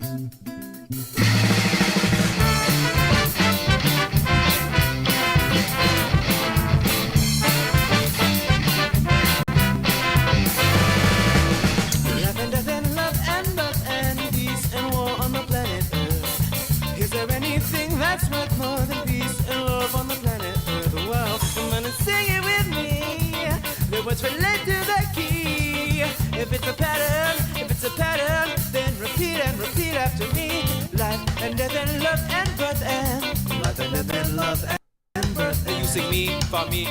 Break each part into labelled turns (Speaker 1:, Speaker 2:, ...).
Speaker 1: Life and death and love and birth and peace and war on the planet Earth. Is there anything that's worth more than peace and love on the planet Earth? Well, come on and sing it with me. The words relate to the key. If it's a pattern, then repeat and repeat after me. Life and death and love and birth and life and death and love and birth
Speaker 2: And you sing me, fa mi,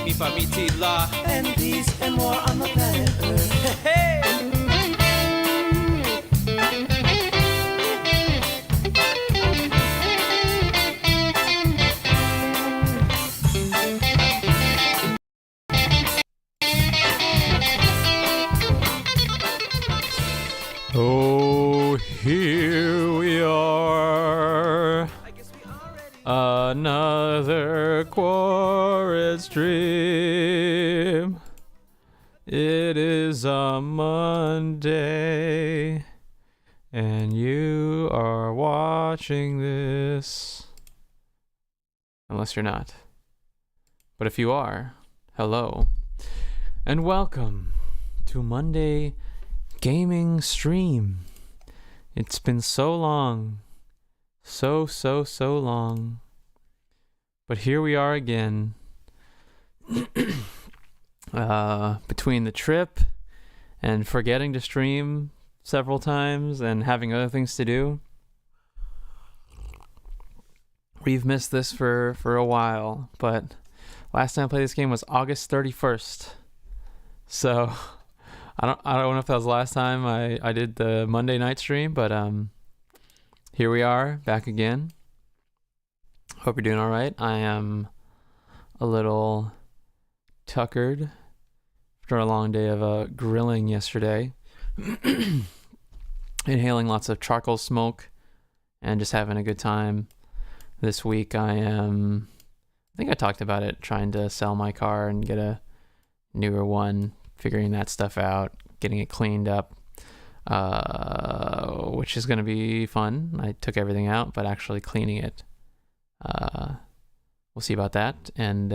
Speaker 2: ti, la.
Speaker 1: and peace and war on the planet Earth. Hey, hey.
Speaker 3: Oh, here we are. Another chorus dream. It is a Monday, and you are watching this. Unless you're not. But if you are, hello. And welcome to Monday Gaming Stream. It's been so long. So long. But here we are again. Between the trip and forgetting to stream several times and having other things to do, we've missed this for a while. But last time I played this game was August 31st. So I don't know if that was the last time I did the Monday night stream, but here we are back again. Hope you're doing all right. I am a little tuckered after a long day of grilling yesterday, inhaling lots of charcoal smoke and just having a good time. This week I think I talked about it, trying to sell my car and get a newer one, figuring that stuff out, getting it cleaned up, which is going to be fun. I took everything out, but actually cleaning it, we'll see about that. And,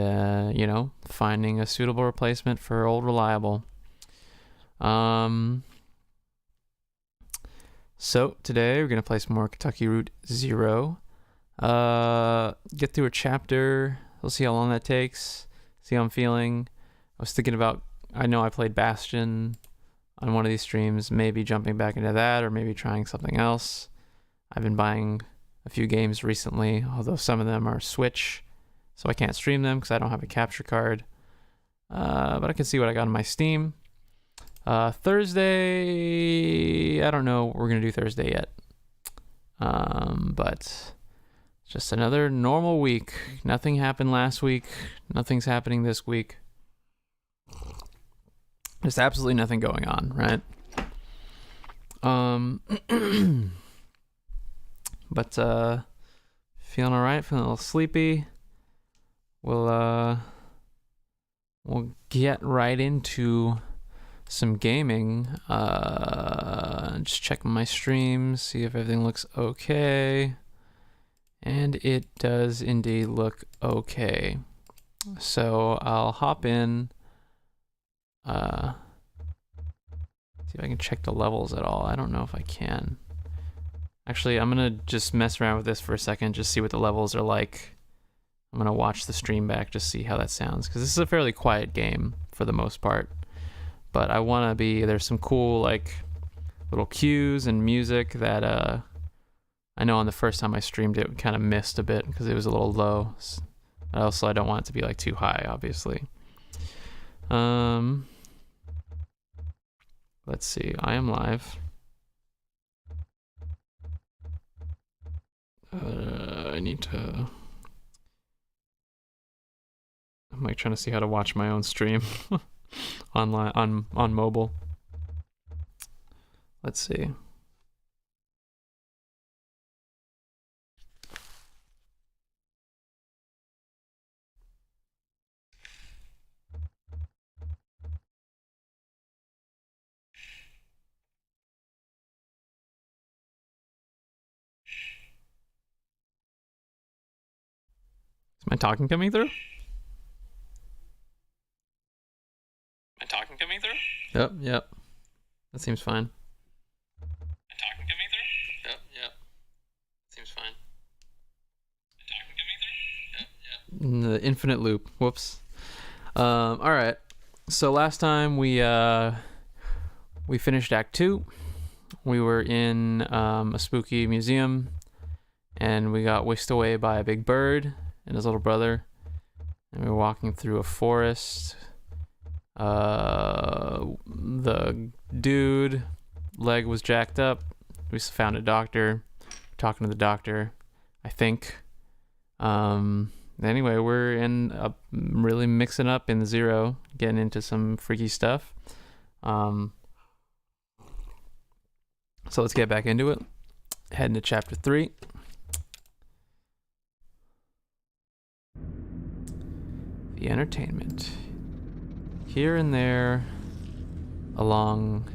Speaker 3: finding a suitable replacement for old reliable. So today we're going to play some more Kentucky Route Zero. Get through a chapter. We'll see how long that takes, see how I'm feeling. I was thinking about, I know I played Bastion on one of these streams, maybe jumping back into that or maybe trying something else. I've been buying a few games recently, although some of them are Switch, so I can't stream them because I don't have a capture card. But I can see what I got on my Steam. Thursday, I don't know what we're going to do Thursday yet. But just another normal week. Nothing happened last week. Nothing's happening this week. There's absolutely nothing going on, right? But feeling all right, feeling a little sleepy. We'll get right into some gaming. Just checking my streams, see if everything looks okay. And it does indeed look okay. So I'll hop in. See if I can check the levels at all. I don't know if I can. Actually, I'm gonna just mess around with this for a second, just see what the levels are like. I'm gonna watch the stream back, just see how that sounds, because this is a fairly quiet game for the most part. But I wanna be, there's some cool like little cues and music that I know on the first time I streamed it kind of missed a bit because it was a little low. Also, I don't want it to be like too high, obviously. Let's see. I am live. I need to. I'm like trying to see how to watch my own stream online on mobile. Let's see. Is my talking coming through? My talking coming through? Yep. That seems fine. My talking coming through? Yep. Seems fine. My talking coming through? Yep. The infinite loop. Whoops. All right. So last time we finished Act 2. We were in a spooky museum, and we got whisked away by a big bird and his little brother. And we were walking through a forest. The dude leg was jacked up. We found a doctor. Talking to the doctor, I think. Anyway, we're really mixing up in Zero, getting into some freaky stuff. So let's get back into it. Head into chapter 3. The entertainment. Here and there along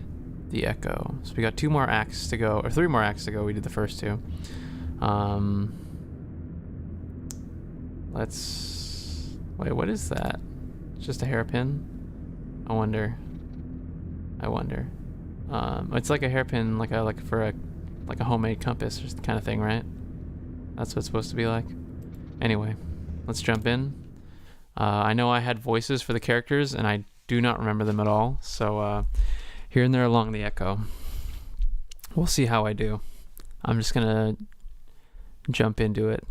Speaker 3: the echo. So we got 2 more acts to go, or 3 more acts to go. We did the first 2. Wait, what is that? It's just a hairpin? I wonder. It's like a hairpin, like a homemade compass or kind of thing, right? That's what it's supposed to be like. Anyway, let's jump in. I know I had voices for the characters, and I do not remember them at all. So here and there along the echo. We'll see how I do. I'm just gonna jump into it.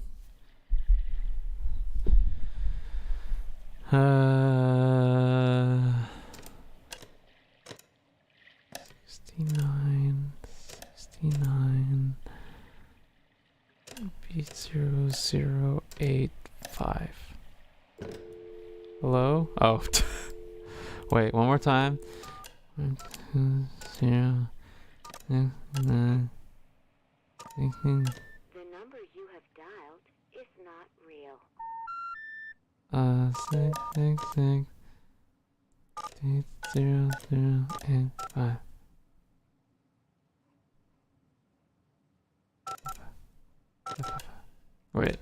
Speaker 3: 69 B0085. Hello? Oh. Wait, one more time. 1, 2, 0, 9, 16.
Speaker 4: The number you have dialed is not real.
Speaker 3: 666 80085. Wait.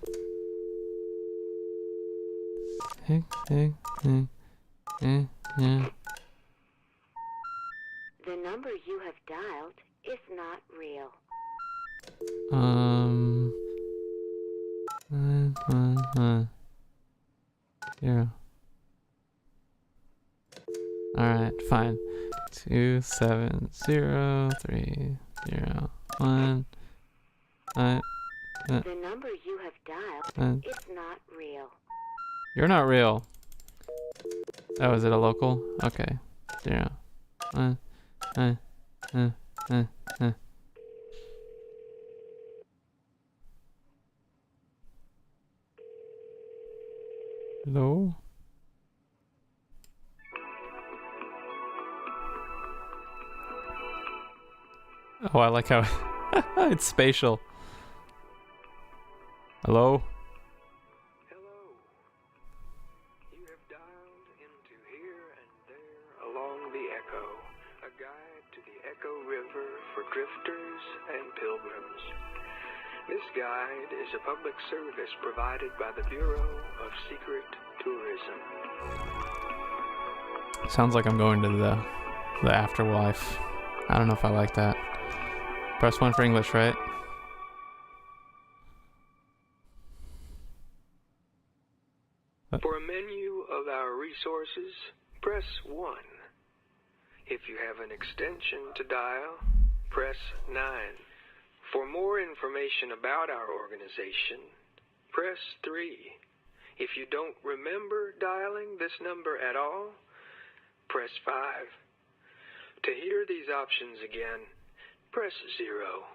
Speaker 3: 666 yeah.
Speaker 4: The number you have dialed is not real.
Speaker 3: 0. Alright, fine. 2703011.
Speaker 4: The number you have dialed is not real.
Speaker 3: You're not real. Oh, is it a local? Okay. 0. Hello? Oh, I like how it's spatial. Hello?
Speaker 5: Hello. You have dialed into Here and There Along the Echo, a guide to the Echo River for drifters and pilgrims. This guide is a public service provided by the Bureau of Secret Tourism.
Speaker 3: Sounds like I'm going to the afterlife. I don't know if I like that. Press 1 for English, right?
Speaker 5: For a menu of our resources, press 1. If you have an extension to dial, press 9. For more information about our organization, press 3. If you don't remember dialing this number at all, press 5. To hear these options again, press 0.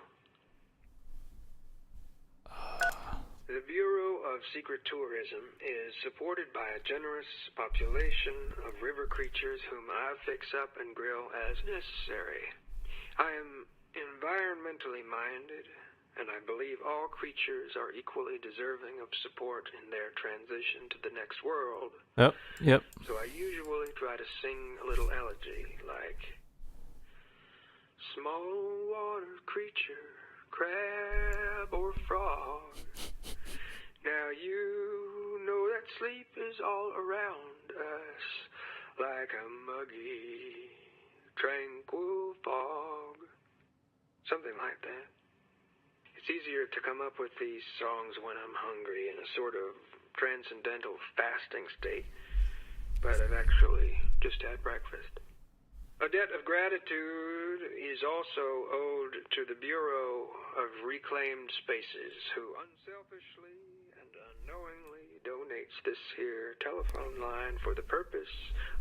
Speaker 5: The Bureau of Secret Tourism is supported by a generous population of river creatures whom I fix up and grill as necessary. I am environmentally minded, and I believe all creatures are equally deserving of support in their transition to the next world.
Speaker 3: Yep.
Speaker 5: So I usually try to sing a little elegy, like, small water creature, crab or frog, now you know sleep is all around us, like a muggy, tranquil fog. Something like that. It's easier to come up with these songs when I'm hungry in a sort of transcendental fasting state, but I've actually just had breakfast. A debt of gratitude is also owed to the Bureau of Reclaimed Spaces, who unselfishly and unknowingly donates this here telephone line for the purpose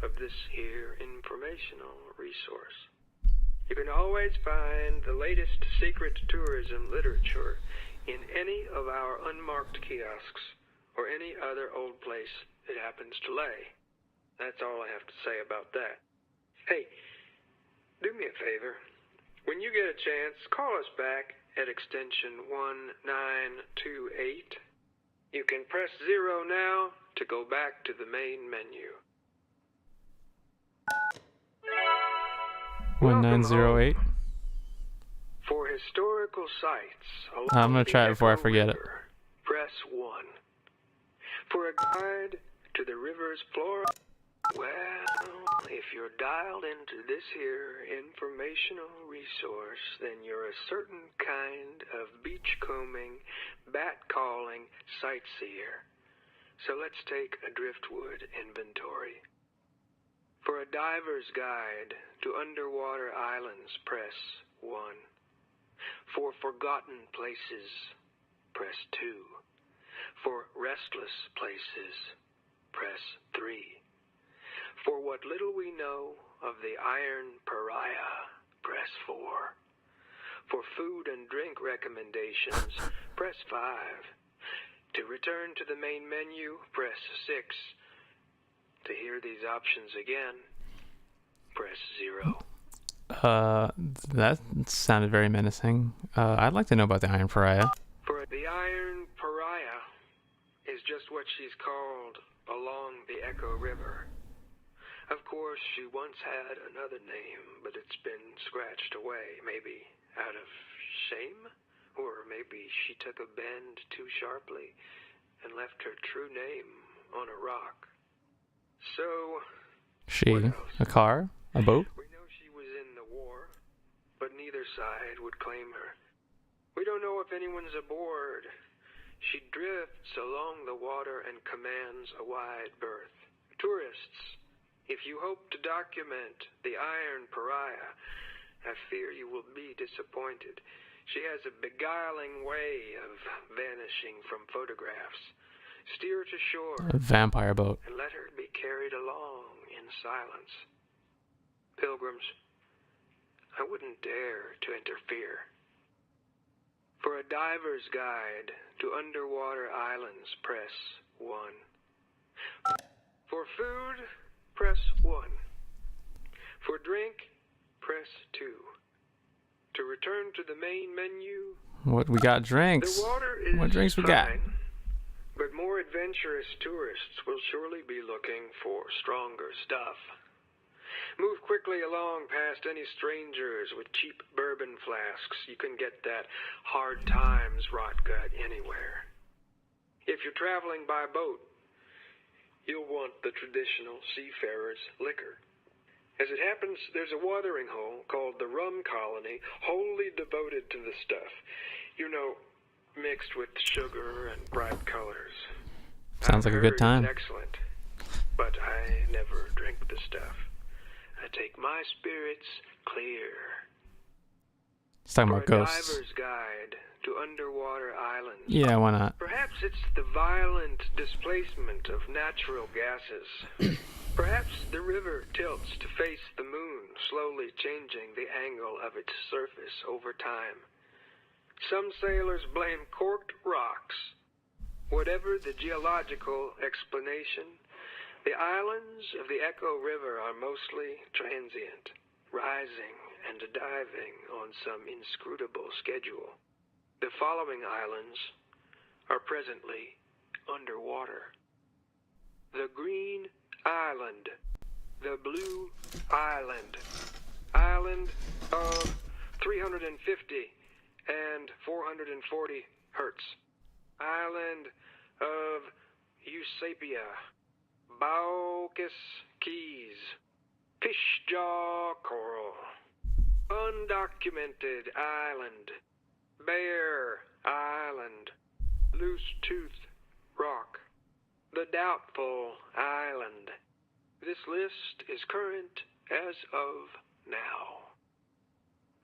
Speaker 5: of this here informational resource. You can always find the latest secret tourism literature in any of our unmarked kiosks or any other old place it happens to lay. That's all I have to say about that. Hey, do me a favor. When you get a chance, call us back at extension 1928. You can press 0 now to go back to the main menu.
Speaker 3: 1908.
Speaker 5: For historical sites along
Speaker 3: I'm gonna try it
Speaker 5: the
Speaker 3: before I
Speaker 5: Echo
Speaker 3: forget it.
Speaker 5: River, press 1. For a guide to the river's flora, well, if you're dialed into this here informational resource, then you're a certain kind of beachcombing, bat-calling sightseer. So let's take a driftwood inventory. For a diver's guide to underwater islands, press 1. For forgotten places, press 2. For restless places, press 3. For what little we know of the Iron Pariah, press 4. For food and drink recommendations, press 5. To return to the main menu, press 6. To hear these options again, press 0.
Speaker 3: That sounded very menacing. I'd like to know about the Iron Pariah.
Speaker 5: For the Iron Pariah is just what she's called along the Echo River. Of course, she once had another name, but it's been scratched away, maybe out of shame? Or maybe she took a bend too sharply and left her true name on a rock. So,
Speaker 3: She,
Speaker 5: what else?
Speaker 3: a car, a boat.
Speaker 5: We know she was in the war, but neither side would claim her. We don't know if anyone's aboard. She drifts along the water and commands a wide berth. Tourists, if you hope to document the Iron Pariah, I fear you will be disappointed. She has a beguiling way of vanishing from photographs. Steer to shore
Speaker 3: A vampire boat.
Speaker 5: and let her be carried along in silence. Pilgrims, I wouldn't dare to interfere. For a diver's guide to underwater islands, press 1. For food, press 1. For drink, press 2. To return to the main menu,
Speaker 3: What we got? Drinks.
Speaker 5: the water is
Speaker 3: What drinks we
Speaker 5: fine,
Speaker 3: got?
Speaker 5: but more adventurous tourists will surely be looking for stronger stuff. Move quickly along past any strangers with cheap bourbon flasks. You can get that hard times rot gut anywhere. If you're traveling by boat, you'll want the traditional seafarer's liquor. As it happens, there's a watering hole called the Rum Colony, wholly devoted to the stuff. You know, mixed with sugar and bright colors.
Speaker 3: Sounds like a good
Speaker 5: I've heard
Speaker 3: time.
Speaker 5: it's excellent, but I never drink the stuff. I take my spirits clear.
Speaker 3: He's talking
Speaker 5: For
Speaker 3: about
Speaker 5: a
Speaker 3: ghosts.
Speaker 5: diver's guide to underwater islands.
Speaker 3: Yeah, why not?
Speaker 5: Perhaps it's the violent displacement of natural gases. Perhaps the river tilts to face the moon, slowly changing the angle of its surface over time. Some sailors blame corked rocks. Whatever the geological explanation, the islands of the Echo River are mostly transient, rising and diving on some inscrutable schedule. The following islands are presently underwater. The Green Island, the Blue Island, island of 350 and 440 hertz, island of Eusapia, Baucis keys, fish jaw coral, undocumented island, Bear Island, Loose Tooth Rock, the Doubtful Island. This list is current as of now.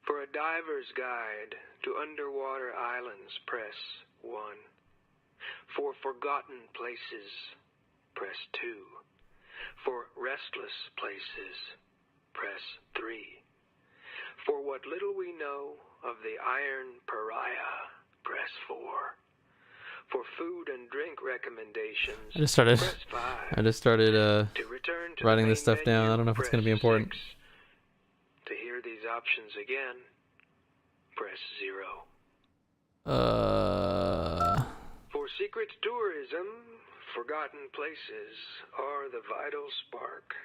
Speaker 5: For a diver's guide to underwater islands, press 1. For forgotten places, press 2. For restless places, press 3. For what little we know of the Iron Pariah, press 4. For food and drink recommendations,
Speaker 3: I just started
Speaker 5: press 5.
Speaker 3: To
Speaker 5: return to
Speaker 3: writing
Speaker 5: the
Speaker 3: this
Speaker 5: main
Speaker 3: stuff down.
Speaker 5: menu,
Speaker 3: I don't know if it's
Speaker 5: press
Speaker 3: going to be important.
Speaker 5: 6. To hear these options again, press 0. For secret tourism, forgotten places are the vital spark.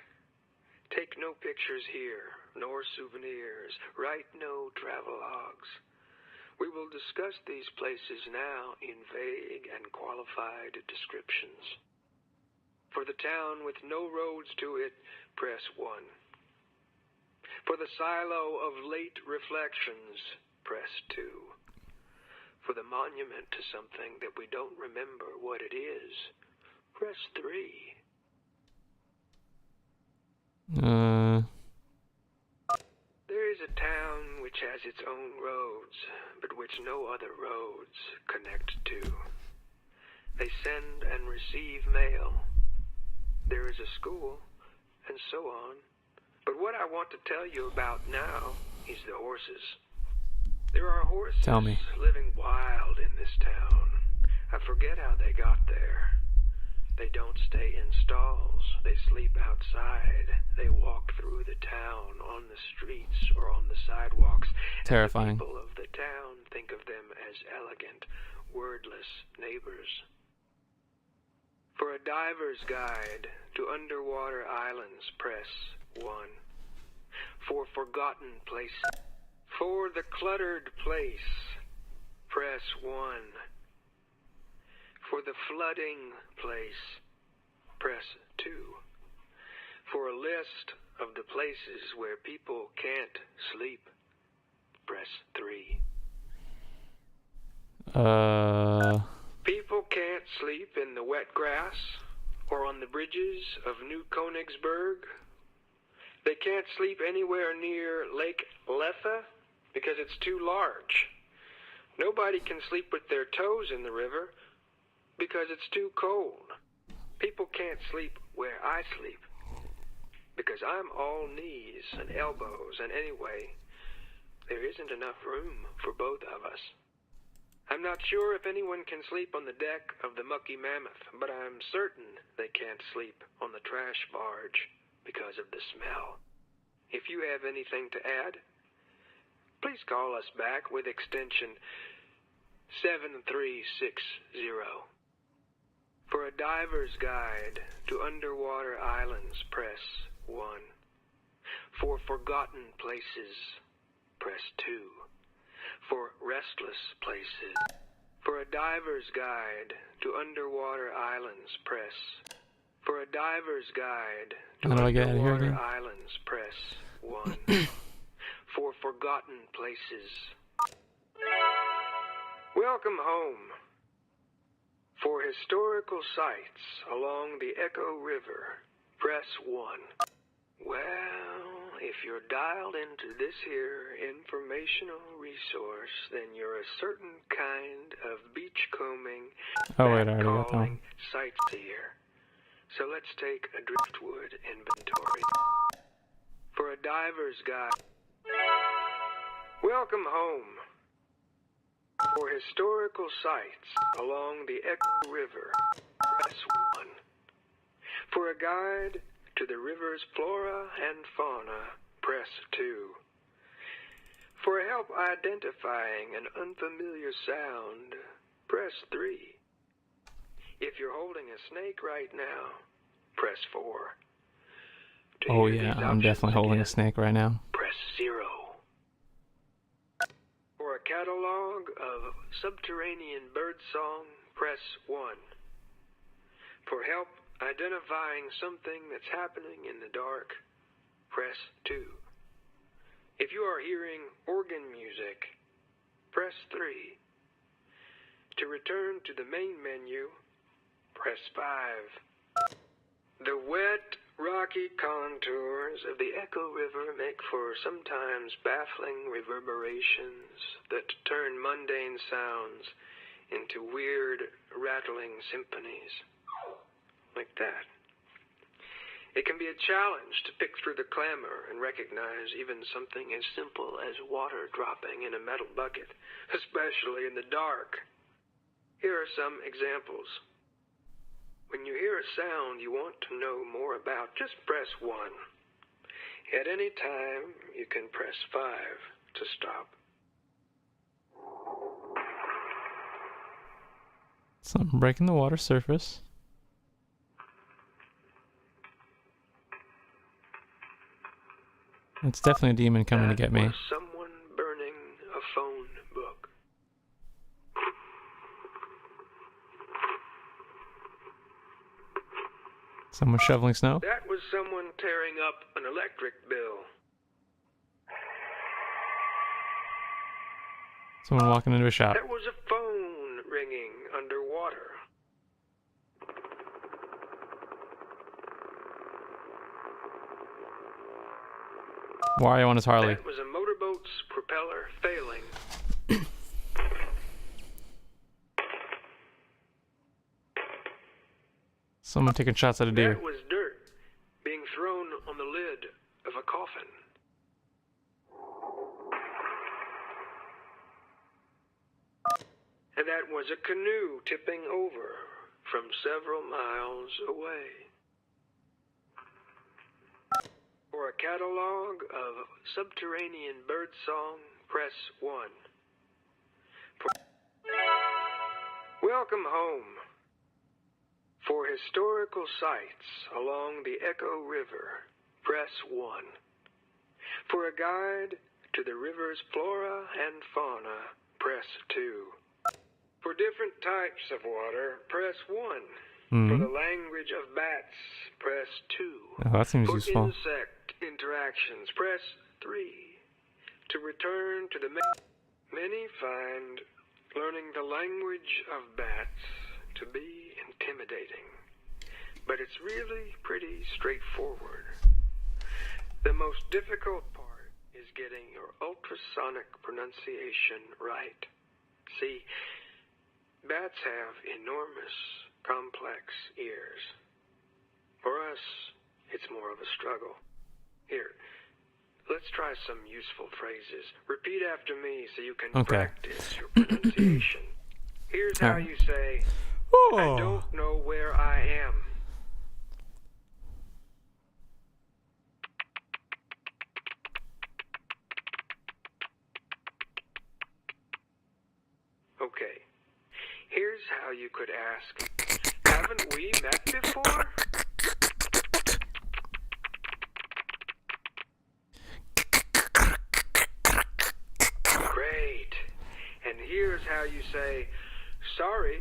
Speaker 5: Take no pictures here, nor souvenirs. Write no travelogues. We will discuss these places now in vague and qualified descriptions. For the town with no roads to it, press 1. For the silo of late reflections, press 2. For the monument to something that we don't remember what it is, press 3. There is a town which has its own roads, but which no other roads connect to. They send and receive mail. There is a school, and so on. But what I want to tell you about now is the horses. There are horses
Speaker 3: Tell me.
Speaker 5: living wild in this town. I forget how they got there. They don't stay in stalls. They sleep outside. They walk through the town, on the streets, or on the sidewalks.
Speaker 3: Terrifying.
Speaker 5: And the people of the town think of them as elegant, wordless neighbors. For a diver's guide to underwater islands, press 1. For forgotten places. For the cluttered place, press 1. For the flooding place, press 2. For a list of the places where people can't sleep, press 3. People can't sleep in the wet grass or on the bridges of New Königsberg. They can't sleep anywhere near Lake Lethe because it's too large. Nobody can sleep with their toes in the river because it's too cold. People can't sleep where I sleep because I'm all knees and elbows, and anyway, there isn't enough room for both of us. I'm not sure if anyone can sleep on the deck of the Mucky Mammoth, but I'm certain they can't sleep on the trash barge because of the smell. If you have anything to add, please call us back with extension 7360. For a diver's guide to underwater islands, press 1. For forgotten places, press 2. For restless places. For a diver's guide to underwater islands, press. For a diver's guide to
Speaker 3: How do I get out of here
Speaker 5: underwater
Speaker 3: again?
Speaker 5: islands, press 1. For forgotten places. Welcome home. For historical sites along the Echo River, press 1. Well, if you're dialed into this here informational resource, then you're a certain kind of beachcombing,
Speaker 3: Oh wait, I already got that one.
Speaker 5: back-calling sightseer. So let's take a driftwood inventory. For a diver's guide. Welcome home. For historical sites along the Echo River, press 1. For a guide to the river's flora and fauna, press 2. For help identifying an unfamiliar sound, press 3. If you're holding a snake right now, press 4. To
Speaker 3: Oh
Speaker 5: hear
Speaker 3: yeah,
Speaker 5: these
Speaker 3: I'm
Speaker 5: options
Speaker 3: definitely holding a
Speaker 5: again,
Speaker 3: snake right now.
Speaker 5: press 0. For a catalog of subterranean birdsong, press 1. For help identifying something that's happening in the dark, press 2. If you are hearing organ music, press 3. To return to the main menu, press 5. The wet, rocky contours of the Echo River make for sometimes baffling reverberations that turn mundane sounds into weird, rattling symphonies. Like that. It can be a challenge to pick through the clamor and recognize even something as simple as water dropping in a metal bucket, especially in the dark. Here are some examples. When you hear a sound you want to know more about, just press 1. At any time, you can press 5 to stop.
Speaker 3: Something breaking the water surface. It's definitely a demon coming to get me.
Speaker 5: That was someone burning a phone book.
Speaker 3: Someone shoveling snow.
Speaker 5: That was someone tearing up an electric bill.
Speaker 3: Someone walking into a shop.
Speaker 5: That was a phone ringing underwater.
Speaker 3: Wario on his Harley.
Speaker 5: That was a motorboat's propeller failing.
Speaker 3: Someone taking shots at a deer.
Speaker 5: That was dirt being thrown on the lid of a coffin. And that was a canoe tipping over from several miles away. For a catalog of subterranean birdsong, press 1. Welcome home. For historical sites along the Echo River, press 1. For a guide to the river's flora and fauna, press 2. For different types of water, press 1. For the language of bats, press 2.
Speaker 3: Oh, that seems
Speaker 5: For
Speaker 3: useful.
Speaker 5: insect interactions, press 3. To return to the many find learning the language of bats to be intimidating, but it's really pretty straightforward. The most difficult part is getting your ultrasonic pronunciation right. See, bats have enormous, complex ears. For us, it's more of a struggle. Here, let's try some useful phrases. Repeat after me so you can practice your pronunciation. Here's how you say, I don't know where I am. Okay, here's how you could ask, haven't we met before? Great. And here's how you say, sorry,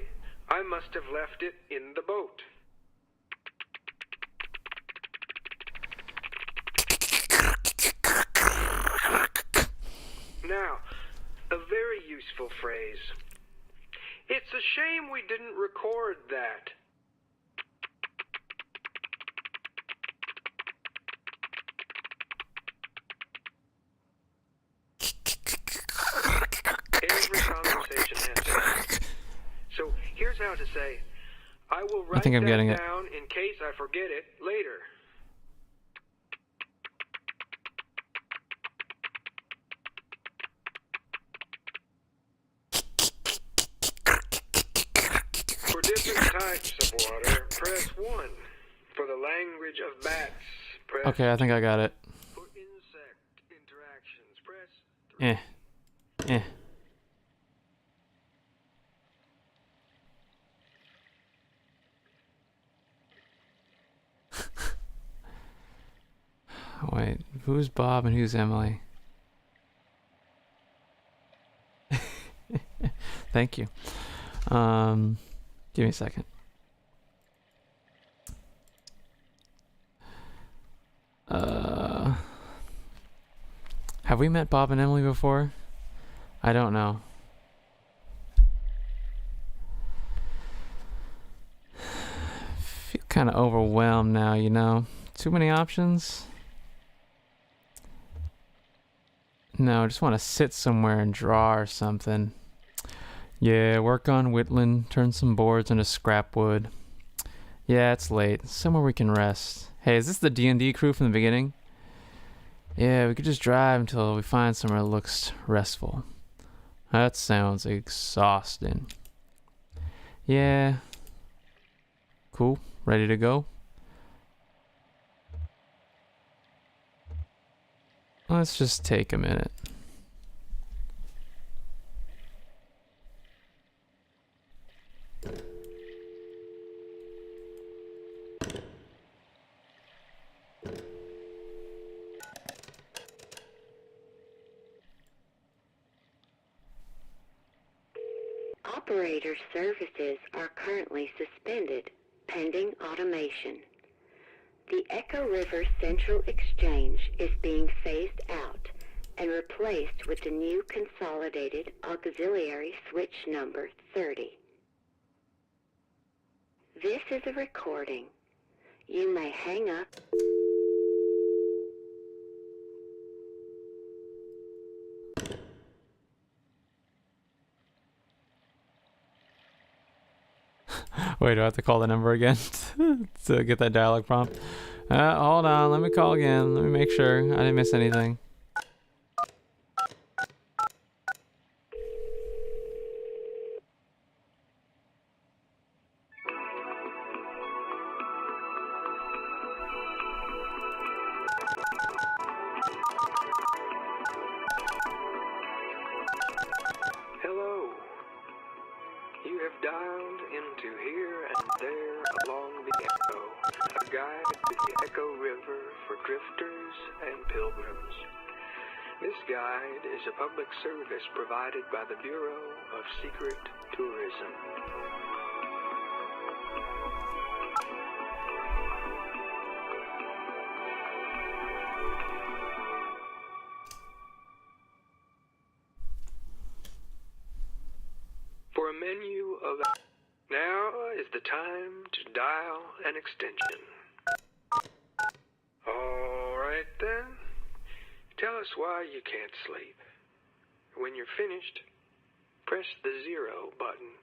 Speaker 5: I must have left it in the boat. Now, a very useful phrase. It's a shame we didn't record that. Every conversation has that. So here's how to say, I will write
Speaker 3: think I'm
Speaker 5: that
Speaker 3: getting it.
Speaker 5: down in case I forget it later. For different types of water, press 1. For the language of bats, press
Speaker 3: Okay, I think I got it.
Speaker 5: For insect interactions, press 3.
Speaker 3: Eh. Wait, who's Bob and who's Emily? Thank you. Give me a second. Have we met Bob and Emily before? I don't know. Feel kind of overwhelmed now, you know. Too many options? No, I just want to sit somewhere and draw or something. Yeah, work on Whitland, turn some boards into scrap wood. Yeah, it's late. Somewhere we can rest. Hey, is this the D&D crew from the beginning? Yeah, we could just drive until we find somewhere that looks restful. That sounds exhausting. Yeah. Cool. Ready to go? Let's just take a minute.
Speaker 4: Operator services are currently suspended, pending automation. The Echo River Central Exchange is being phased out and replaced with the new consolidated auxiliary switch number 30. This is a recording. You may hang up.
Speaker 3: Wait, do I have to call the number again to get that dialogue prompt? Hold on, let me call again. Let me make sure I didn't miss anything.
Speaker 5: Hello. You have dialed into Here and There Along the Echo, a guide to the Echo River for drifters and pilgrims. This guide is a public service provided by the Bureau of Secret Tourism. For a menu of... Now is the time to dial an extension. All right then. Tell us why you can't sleep. When you're finished, press the 0 button.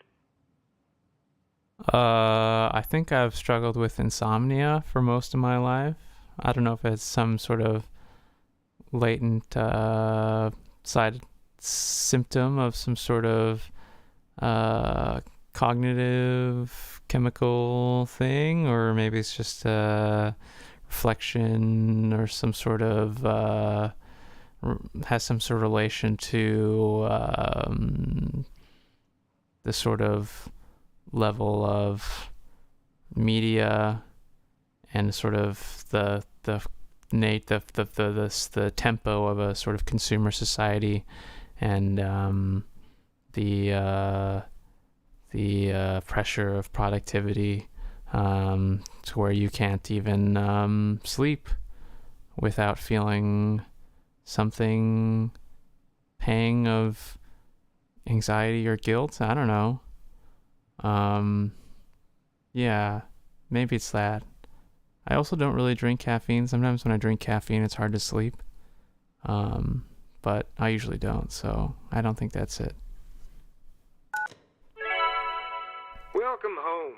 Speaker 3: I think I've struggled with insomnia for most of my life. I don't know if it's some sort of latent side symptom of some sort of cognitive chemical thing, or maybe it's just a reflection or some sort of has some sort of relation to the sort of level of media and sort of the tempo of a sort of consumer society, and the pressure of productivity, to where you can't even sleep without feeling something pang of anxiety or guilt. I don't know. Yeah, maybe it's that. I also don't really drink caffeine. Sometimes when I drink caffeine, it's hard to sleep. But I usually don't, so I don't think that's it.
Speaker 5: Welcome home.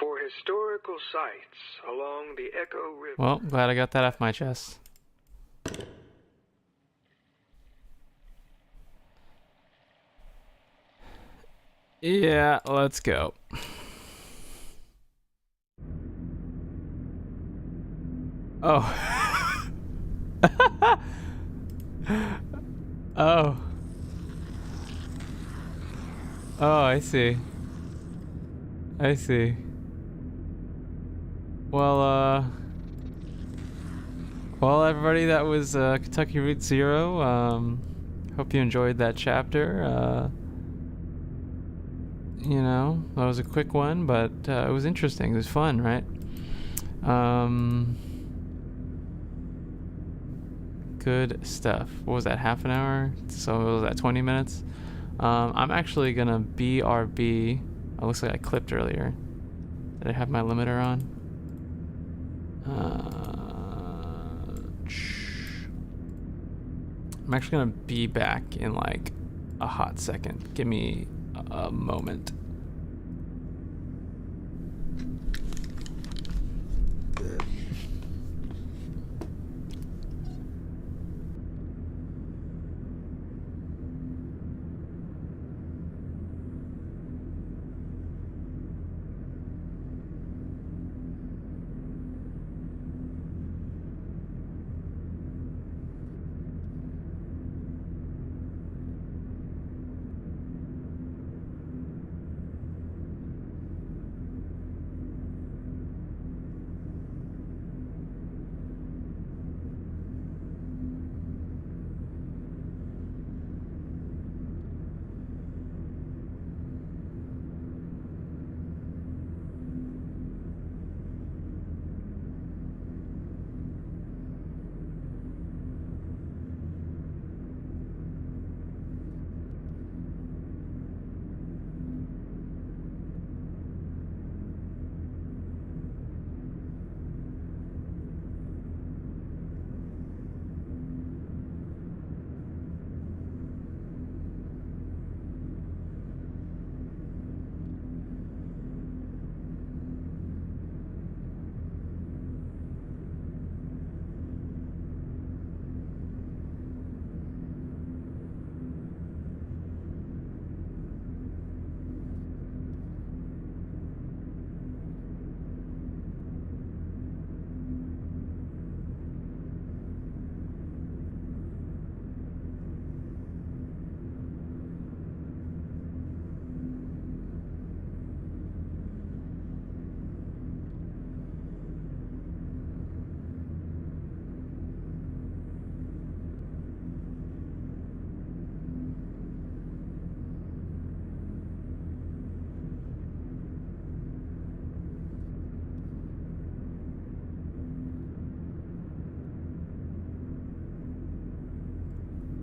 Speaker 5: For historical sites along the Echo River...
Speaker 3: Well, glad I got that off my chest. Yeah, let's go. Oh. Oh. Oh, I see. I see. Well, everybody, that was Kentucky Route Zero. Hope you enjoyed that chapter. You know, that was a quick one, but it was interesting. It was fun, right? Good stuff. What was that, half an hour? So what was that, 20 minutes? I'm actually gonna BRB. It looks like I clipped earlier. Did I have my limiter on? I'm actually gonna be back in like a hot second. Give me a moment.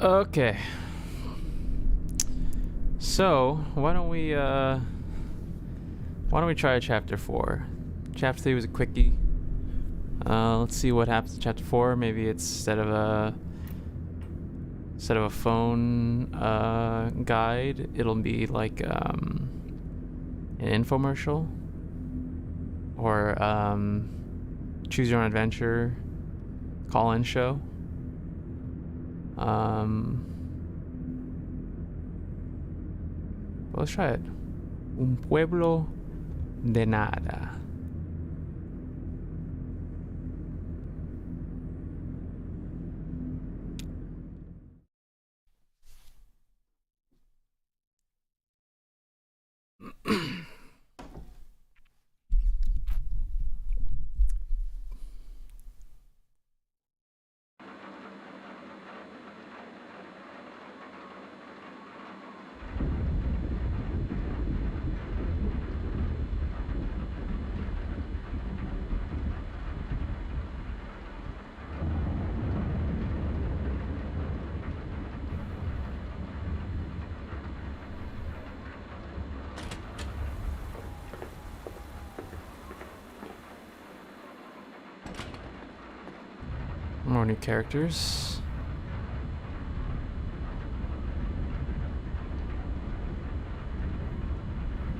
Speaker 3: Okay. So, why don't we try chapter 4? Chapter 3 was a quickie. Let's see what happens in chapter 4. Maybe it's instead of a phone guide, it'll be like an infomercial or choose your own adventure call-in show. Let's try it. Un pueblo de nada. More new characters.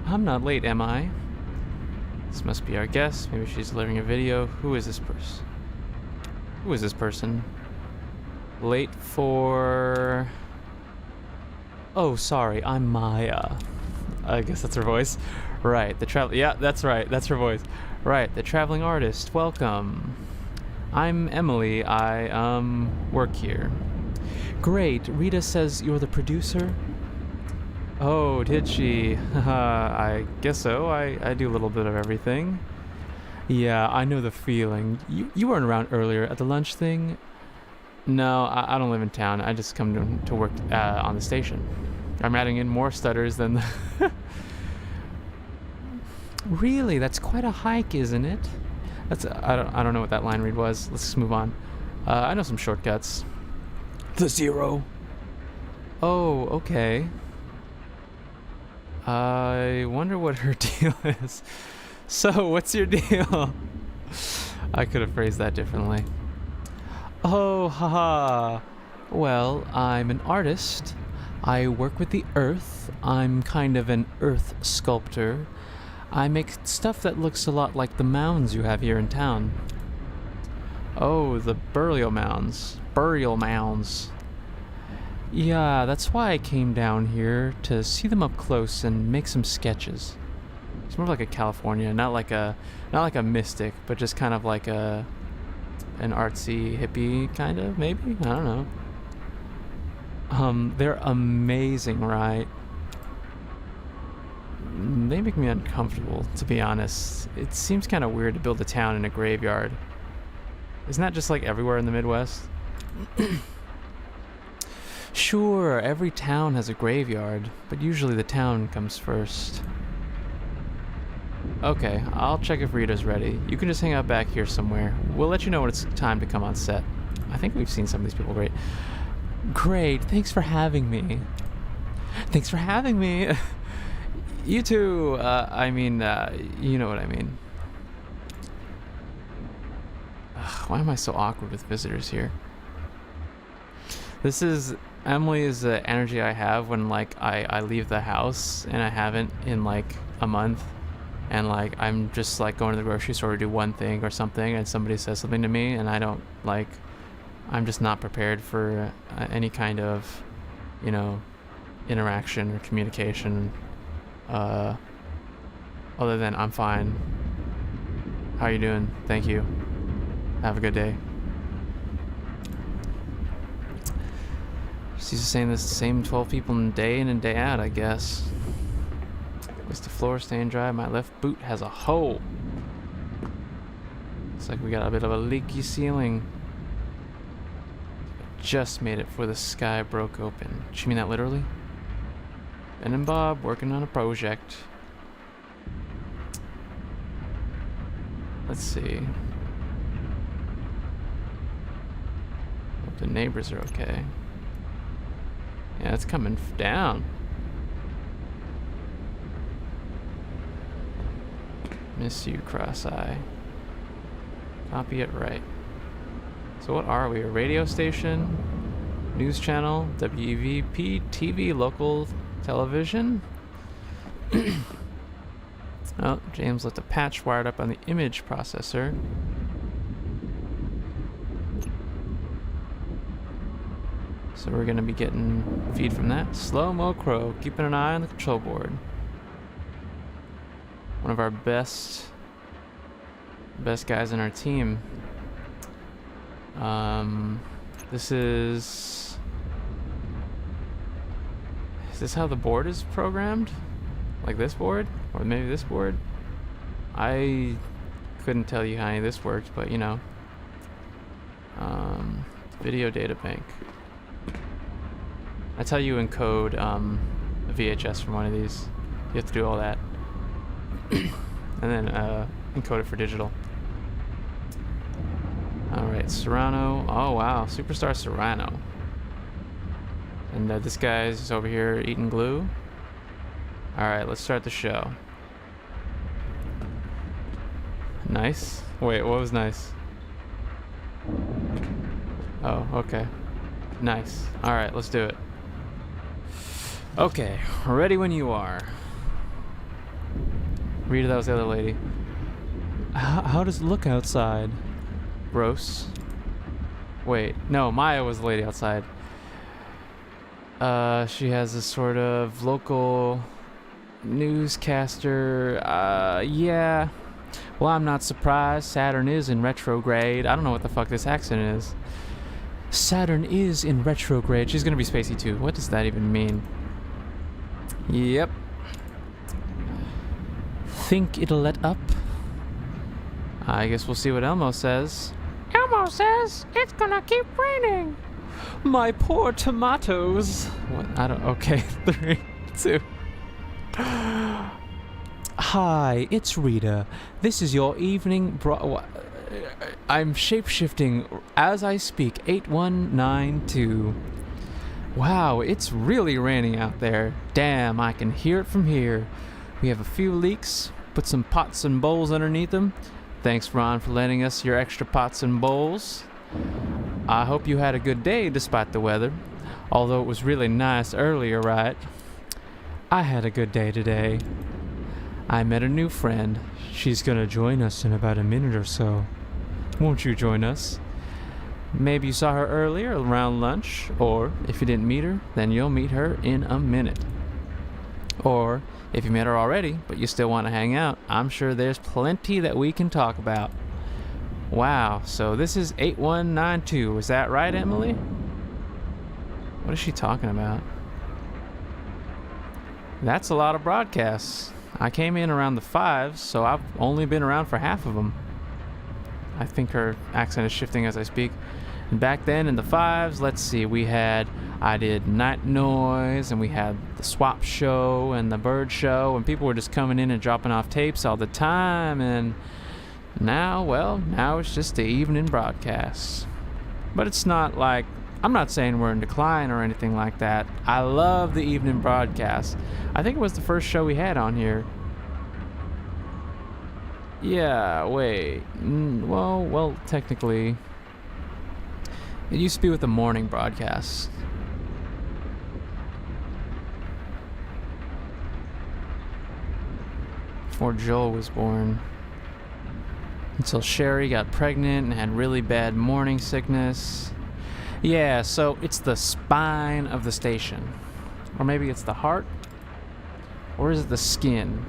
Speaker 3: I'm not late, am I? This must be our guest. Maybe she's delivering a video. Who is this person? Who is this person? Late for... Oh, sorry, I'm Maya. I guess that's her voice. Right, the travel... Yeah, that's right, that's her voice. Right, the traveling artist. Welcome. I'm Emily. I, work here. Great. Rita says you're the producer? Oh, did she? I guess so. I do a little bit of everything. Yeah, I know the feeling. You weren't around earlier at the lunch thing? No, I don't live in town. I just come to work on the station. I'm adding in more stutters than the... Really? That's quite a hike, isn't it? I don't know what that line read was. Let's just move on. I know some shortcuts. The Zero. Oh, okay. I wonder what her deal is. So, what's your deal? I could have phrased that differently. Oh, haha. Well, I'm an artist. I work with the earth. I'm kind of an earth sculptor. I make stuff that looks a lot like the mounds you have here in town. Oh, the burial mounds. Burial mounds. Yeah, that's why I came down here, to see them up close and make some sketches. It's more like a California, not like a mystic, but just kind of like an artsy hippie kind of, maybe? I don't know. They're amazing, right? They make me uncomfortable, to be honest. It seems kind of weird to build a town in a graveyard. Isn't that just like everywhere in the Midwest? Sure, every town has a graveyard, but usually the town comes first. Okay, I'll check if Rita's ready. You can just hang out back here somewhere. We'll let you know when it's time to come on set. I think we've seen some of these people. Great, thanks for having me. Thanks for having me. You too, you know what I mean. Ugh, why am I so awkward with visitors here? Emily is the energy I have when, like, I leave the house and I haven't in, like, a month. And, like, I'm just, like, going to the grocery store to do one thing or something, and somebody says something to me, and I don't, like, I'm just not prepared for any kind of, you know, interaction or communication. Other than, I'm fine. How you doing? Thank you. Have a good day. She's saying the same 12 people day in and day out, I guess. Is the floor staying dry? My left boot has a hole. Looks like we got a bit of a leaky ceiling. Just made it before the sky broke open. Did you mean that literally? Ben and Bob working on a project. Let's see. Hope the neighbors are okay. Yeah, it's coming down. Miss you, Cross-Eye. Copy it right. So what are we? A radio station? News channel? WEVP TV? Local television? Oh, James left a patch wired up on the image processor. So we're gonna be getting feed from that. Slow-mo Crow, keeping an eye on the control board. One of our best guys in our team. This is this how the board is programmed? Like this board? Or maybe this board? I couldn't tell you how any of this worked, but you know. Video data bank. That's how you encode a VHS from one of these. You have to do all that. And then encode it for digital. Alright, Serrano. Oh wow, Superstar Serrano. And this guy's over here eating glue. Alright, let's start the show. Nice. Wait, what was nice? Oh, okay. Nice. Alright, let's do it. Okay, ready when you are. Rita, that was the other lady. How does it look outside? Gross. Wait, no, Maya was the lady outside. She has a sort of local newscaster. Yeah. Well, I'm not surprised. Saturn is in retrograde. I don't know what the fuck this accent is. Saturn is in retrograde. She's gonna be spacey too. What does that even mean? Yep. Think it'll let up? I guess we'll see what Elmo says. Elmo says it's gonna keep raining. My poor tomatoes. What? I don't. Okay, 3, 2. Hi, it's Rita. This is your evening I'm shape-shifting as I speak. 8192. Wow, it's really raining out there. Damn, I can hear it from here. We have a few leaks. Put some pots and bowls underneath them. Thanks, Ron, for lending us your extra pots and bowls. I hope you had a good day despite the weather. Although it was really nice earlier, right? I had a good day today. I met a new friend. She's gonna join us in about a minute or so. Won't you join us? Maybe you saw her earlier around lunch, or if you didn't meet her, then you'll meet her in a minute. Or if you met her already, but you still want to hang out, I'm sure there's plenty that we can talk about. Wow, so this is 8192. Is that right, Emily? What is she talking about? That's a lot of broadcasts. I came in around the 5s, so I've only been around for half of them. I think her accent is shifting as I speak. And back then in the 5s, let's see, I did Night Noise, and we had the Swap Show and the Bird Show, and people were just coming in and dropping off tapes all the time, and now it's just the evening broadcasts. But it's not like, I'm not saying we're in decline or anything like that. I love the evening broadcast. I think it was the first show we had on here. Yeah, wait. Well, technically, it used to be with the morning broadcast. Before Joel was born. Until Sherry got pregnant and had really bad morning sickness. Yeah, so it's the spine of the station. Or maybe it's the heart? Or is it the skin?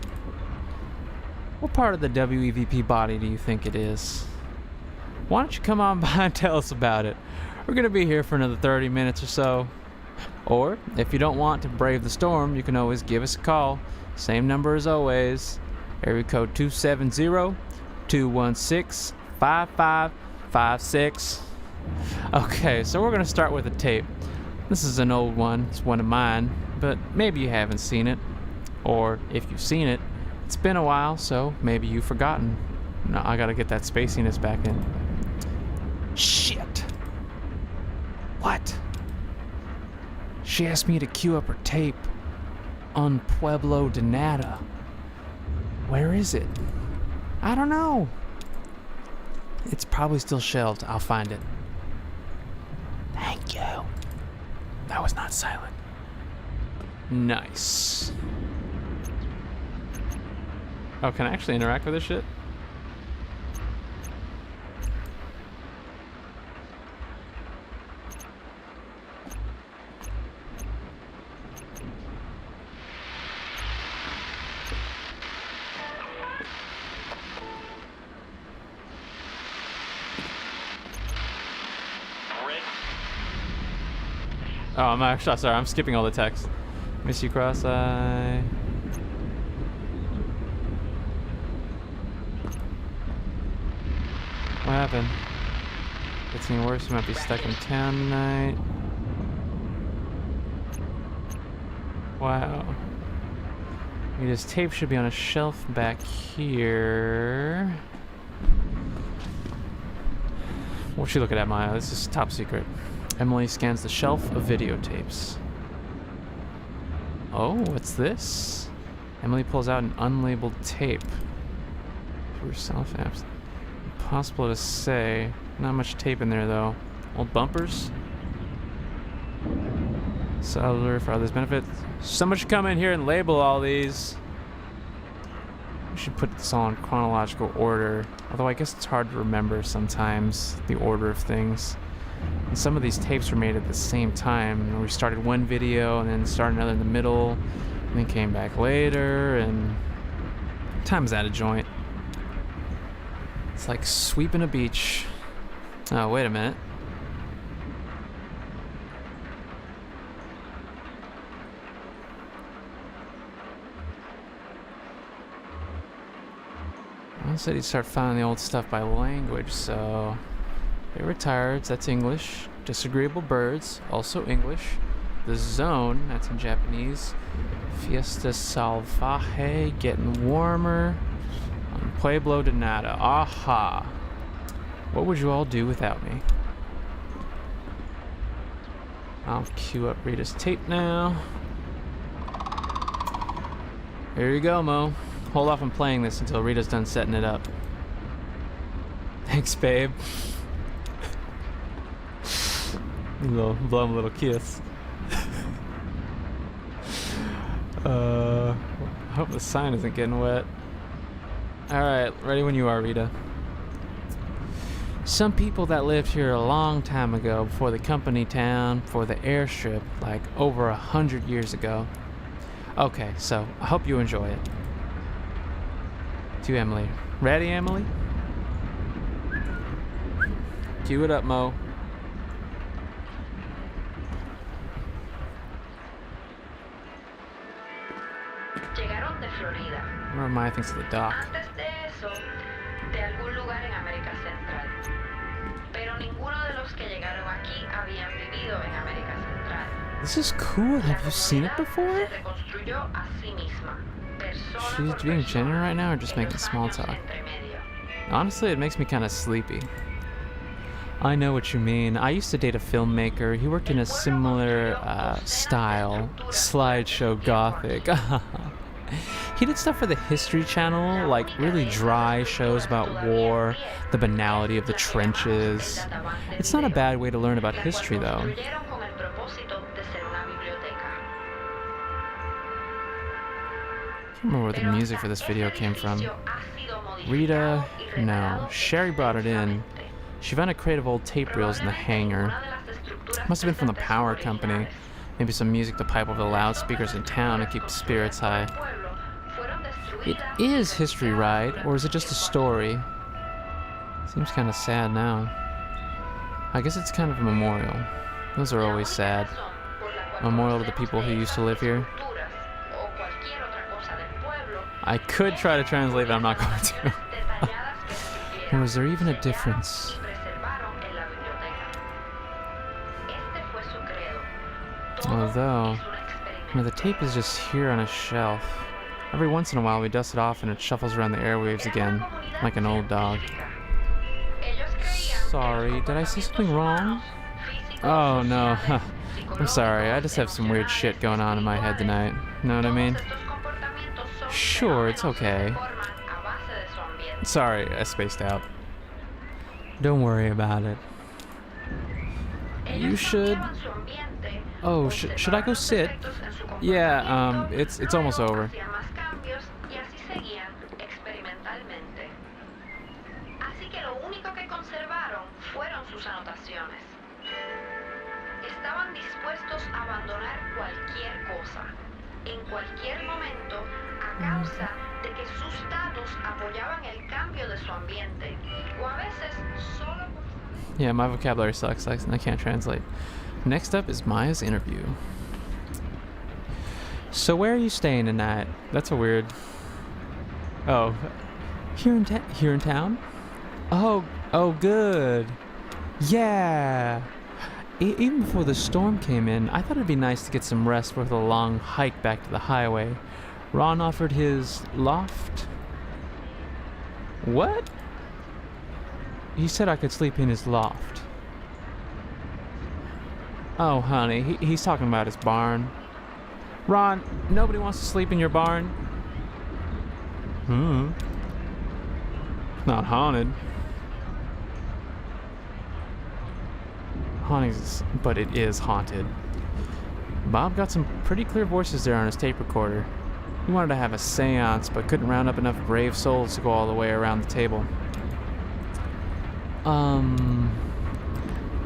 Speaker 3: What part of the WEVP body do you think it is? Why don't you come on by and tell us about it? We're going to be here for another 30 minutes or so. Or, if you don't want to brave the storm, you can always give us a call. Same number as always. Area code 270-216-5556. Okay, so we're going to start with a tape. This is an old one. It's one of mine, but maybe you haven't seen it. Or, if you've seen it, it's been a while, so maybe you've forgotten. No, I gotta get that spaciness back in. Shit! What? She asked me to queue up her tape on Pueblo de Nada. Where is it? I don't know. It's probably still shelved. I'll find it. Thank you. That was not silent. Nice. Oh, can I actually interact with this shit? Oh, I'm actually sorry. I'm skipping all the text. Miss you, Cross-Eye. What happened? It's getting worse. You might be stuck in town tonight. Wow. This tape should be on a shelf back here. What's she looking at, Maya? This is top secret. Emily scans the shelf of videotapes. Oh, what's this? Emily pulls out an unlabeled tape. For self apps. Impossible to say. Not much tape in there though. Old bumpers. Cellular for others' benefit. Someone should come in here and label all these. We should put this all in chronological order. Although I guess it's hard to remember sometimes the order of things. And some of these tapes were made at the same time. We started one video and then started another in the middle, and then came back later, and time's out of joint. It's like sweeping a beach. Oh, wait a minute. I said he'd start finding the old stuff by language, so... Favorite Tireds, that's English. Disagreeable Birds, also English. The Zone, that's in Japanese. Fiesta Salvaje, Getting Warmer. Pueblo de Nada, aha. What would you all do without me? I'll cue up Rita's tape now. Here you go, Mo. Hold off on playing this until Rita's done setting it up. Thanks, babe. Blow him a little kiss. I hope the sign isn't getting wet. Alright, ready when you are, Rita. Some people that lived here a long time ago, before the company town, before the airstrip, like over 100 years ago. Okay, so I hope you enjoy it. To Emily. Ready, Emily? Cue it up, Mo.
Speaker 6: Llegaron de Florida.
Speaker 3: Where am I? Thinks of the dock.
Speaker 6: Antes de eso, de algún lugar en América Central. Pero ninguno de los que llegaron aquí habían vivido en América Central.
Speaker 3: This is cool. Have you seen it before?
Speaker 6: Se reconstruyó a sí misma, persona
Speaker 3: She's
Speaker 6: por
Speaker 3: being
Speaker 6: persona,
Speaker 3: genuine right now or just
Speaker 6: en
Speaker 3: making
Speaker 6: los
Speaker 3: small
Speaker 6: años
Speaker 3: talk?
Speaker 6: entre medio.
Speaker 3: Honestly, it makes me kind of sleepy. I know what you mean. I used to date a filmmaker. He worked in a similar style, slideshow gothic. He did stuff for the History Channel, like really dry shows about war, the banality of the trenches. It's not a bad way to learn about history, though.
Speaker 6: Construyeron con el propósito de ser una biblioteca.
Speaker 3: I can't remember where the music for this video came from. Rita? No. Sherry brought it in. She found a crate of old tape reels in the hangar. Must have been from the power company. Maybe some music to pipe over the loudspeakers in town to keep the spirits high. It is history, right? Or is it just a story? Seems kind of sad now. I guess it's kind of a memorial. Those are always sad. A memorial to the people who used to live here. I could try to translate, but I'm not going to. Or is there even a difference? Although, the tape is just here on a shelf. Every once in a while we dust it off and it shuffles around the airwaves again, like an old dog. Sorry, did I say something wrong? Oh no, I'm sorry, I just have some weird shit going on in my head tonight. Know what I mean? Sure, it's okay. Sorry, I spaced out. Don't worry about it. You should... Oh, should I go sit? Yeah, it's almost over.
Speaker 6: Estaban dispuestos a abandonar cualquier cosa, en cualquier momento, a causa de que sus datos apoyaban el cambio de su ambiente, o a veces solo...
Speaker 3: Yeah, my vocabulary sucks, I can't translate. Next up is Maya's interview. So where are you staying tonight? That's a weird... Oh, here in town? Oh, good. Yeah. Even before the storm came in, I thought it'd be nice to get some rest before the long hike back to the highway. Ron offered his loft. What? He said I could sleep in his loft. Oh, honey, he's talking about his barn. Ron, nobody wants to sleep in your barn. It's not haunted. But it is haunted. Bob got some pretty clear voices there on his tape recorder. He wanted to have a seance, but couldn't round up enough brave souls to go all the way around the table.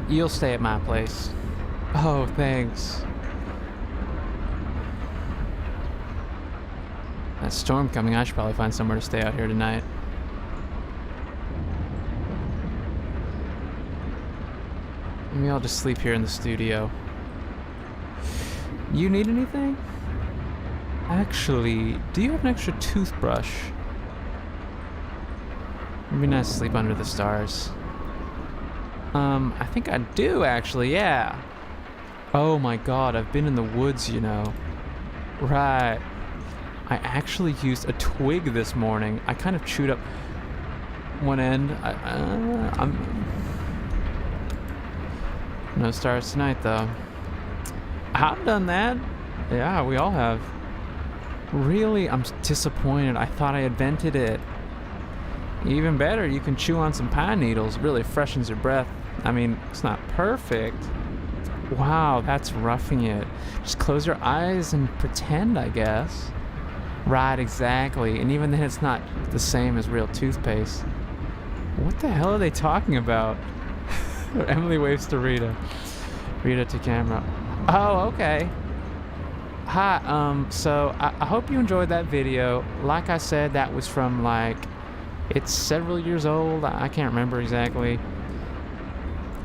Speaker 3: You'll stay at my place. Oh, thanks. That storm coming, I should probably find somewhere to stay out here tonight. Maybe I'll just sleep here in the studio. You need anything? Actually, do you have an extra toothbrush? It'd be nice to sleep under the stars. I think I do actually, yeah. Oh my god, I've been in the woods, you know. Right. I actually used a twig this morning. I kind of chewed up... one end. I'm no stars tonight though. I've done that. Yeah, we all have. Really, I'm disappointed. I thought I invented it. Even better, you can chew on some pine needles. It really freshens your breath. I mean, it's not perfect. Wow, that's roughing it. Just close your eyes and pretend, I guess. Right, exactly. And even then, it's not the same as real toothpaste. What the hell are they talking about? Emily waves to Rita. Rita to camera. Oh, okay. Hi, so I hope you enjoyed that video. Like I said, that was from like, it's several years old. I can't remember exactly.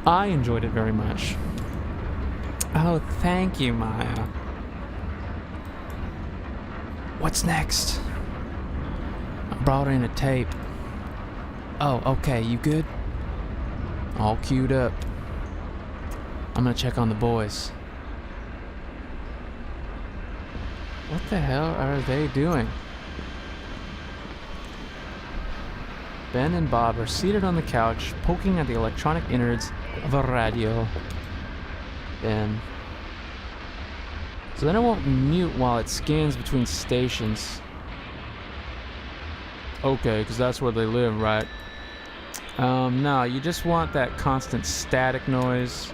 Speaker 3: I enjoyed it very much. Oh, thank you, Maya. What's next? I brought in a tape. Oh, okay, you good? All queued up. I'm gonna check on the boys. What the hell are they doing? Ben and Bob are seated on the couch, poking at the electronic innards of a radio. Ben. So then it won't mute while it scans between stations. Okay, because that's where they live, right? No, you just want that constant static noise.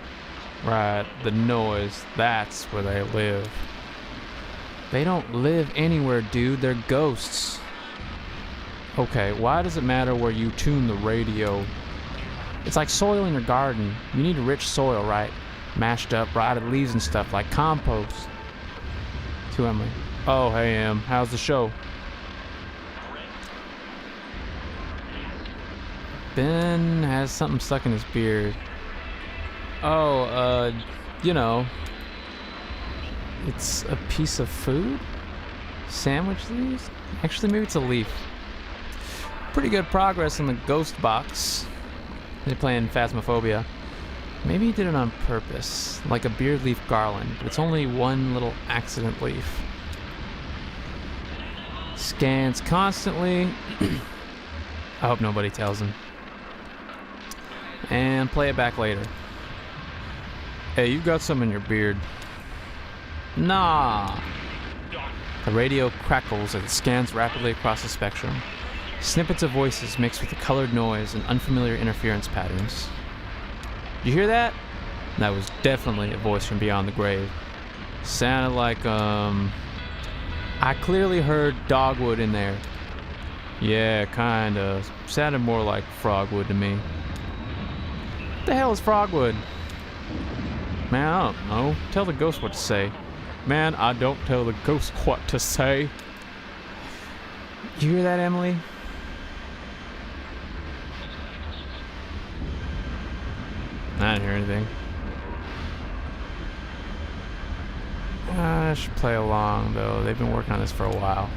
Speaker 3: Right, the noise, that's where they live. They don't live anywhere, dude, they're ghosts. Okay, why does it matter where you tune the radio? It's like soil in your garden. You need rich soil, right? Mashed up, rotted leaves and stuff like compost. To Emily. Oh, hey, Em, how's the show? Ben has something stuck in his beard. Oh, you know. It's a piece of food? Sandwich leaves? Actually, maybe it's a leaf. Pretty good progress in the ghost box. They're playing Phasmophobia. Maybe he did it on purpose, like a beard leaf garland, but it's only one little accident leaf. Scans constantly. I hope nobody tells him. And play it back later. Hey, you got some in your beard. Nah. The radio crackles as it scans rapidly across the spectrum. Snippets of voices mixed with the colored noise and unfamiliar interference patterns. You hear that? That was definitely a voice from beyond the grave. Sounded like, I clearly heard dogwood in there. Yeah, kinda. Sounded more like frogwood to me. What the hell is frogwood? Man, I don't know. Tell the ghost what to say. Man, I don't tell the ghost what to say. You hear that, Emily? I didn't hear anything. I should play along, though. They've been working on this for a while.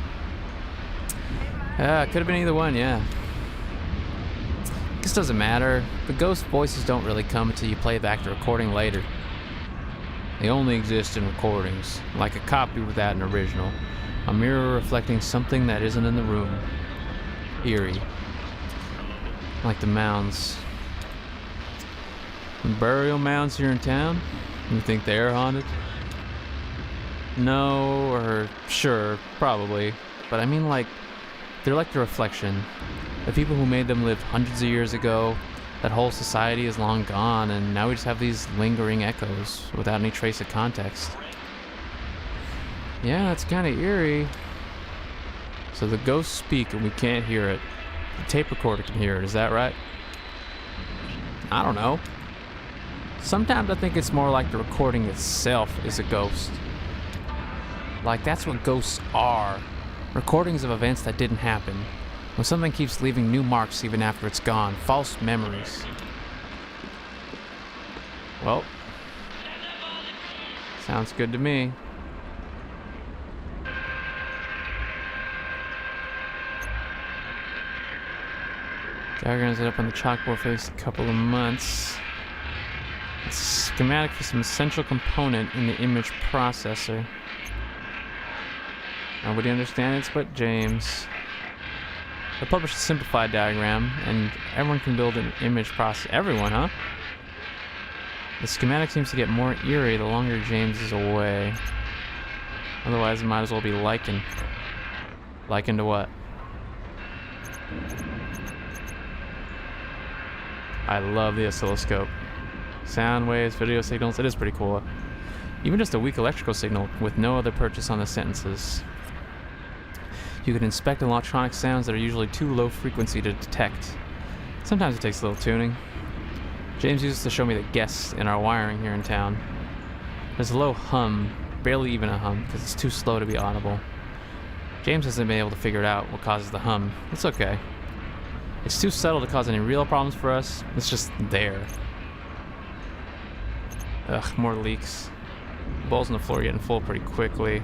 Speaker 3: It could have been either one, yeah. This doesn't matter. The ghost voices don't really come until you play back the recording later. They only exist in recordings, like a copy without an original. A mirror reflecting something that isn't in the room. Eerie. Like the mounds. Burial mounds here in town? You think they're haunted? No, or sure, probably. But I mean, like, they're like the reflection. The people who made them lived hundreds of years ago. That whole society is long gone, and now we just have these lingering echoes without any trace of context. Yeah, it's kind of eerie. So the ghosts speak and we can't hear it. The tape recorder can hear it, is that right? I don't know. Sometimes I think it's more like the recording itself is a ghost. Like, that's what ghosts are. Recordings of events that didn't happen. When something keeps leaving new marks even after it's gone. False memories. Well, sounds good to me. Diagrams it up on the chalkboard for at least a couple of months. It's a schematic for some central component in the image processor. Nobody understands but James. They published a simplified diagram, and everyone can build an image process. Everyone, huh? The schematic seems to get more eerie the longer James is away. Otherwise, it might as well be lichen. Lichen to what? I love the oscilloscope. Sound waves, video signals, it is pretty cool. Even just a weak electrical signal with no other purchase on the sentences. You can inspect electronic sounds that are usually too low frequency to detect. Sometimes it takes a little tuning. James used to show me the guests in our wiring here in town. There's a low hum, barely even a hum, because it's too slow to be audible. James hasn't been able to figure it out what causes the hum. It's okay. It's too subtle to cause any real problems for us. It's just there. Ugh, more leaks. The balls on the floor are getting full pretty quickly.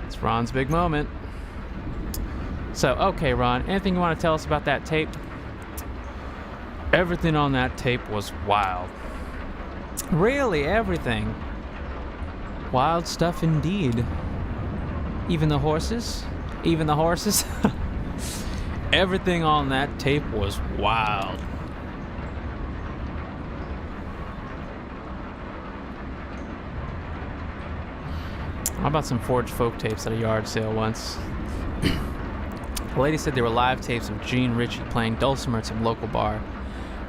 Speaker 3: It's Ron's big moment. So, okay, Ron, anything you want to tell us about that tape? Everything on that tape was wild. Really, everything. Wild stuff indeed. Even the horses? Even the horses? Everything on that tape was wild. I bought some forged folk tapes at a yard sale once. The lady said they were live tapes of Gene Ritchie playing dulcimer at some local bar.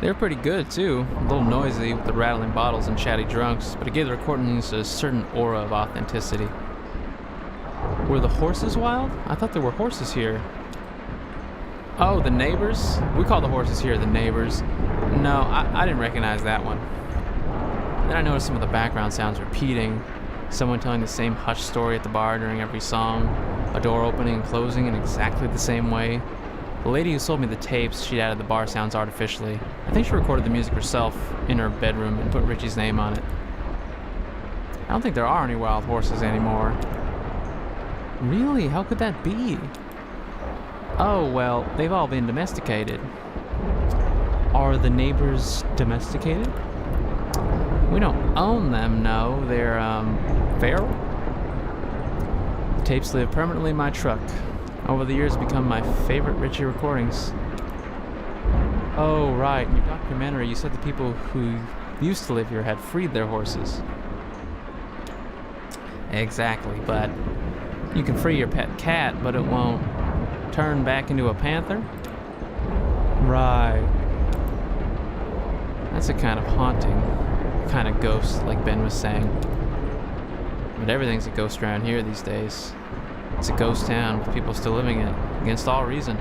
Speaker 3: They were pretty good, too. A little noisy with the rattling bottles and chatty drunks, but it gave the recordings a certain aura of authenticity. Were the horses wild? I thought there were horses here. Oh, the neighbors? We call the horses here the neighbors. No, I didn't recognize that one. Then I noticed some of the background sounds repeating. Someone telling the same hushed story at the bar during every song. A door opening and closing in exactly the same way. The lady who sold me the tapes, she'd added the bar sounds artificially. I think she recorded the music herself in her bedroom and put Richie's name on it. I don't think there are any wild horses anymore. Really? How could that be? Oh, well, they've all been domesticated. Are the neighbors domesticated? We don't own them, no. They're, feral? The tapes live permanently in my truck. Over the years, become my favorite Ritchie recordings. Oh, right. In your documentary, you said the people who used to live here had freed their horses. Exactly, but you can free your pet cat, but it won't turn back into a panther? Right. That's a kind of haunting, kind of ghost, like Ben was saying. But everything's a ghost around here these days. It's a ghost town with people still living in it, against all reason.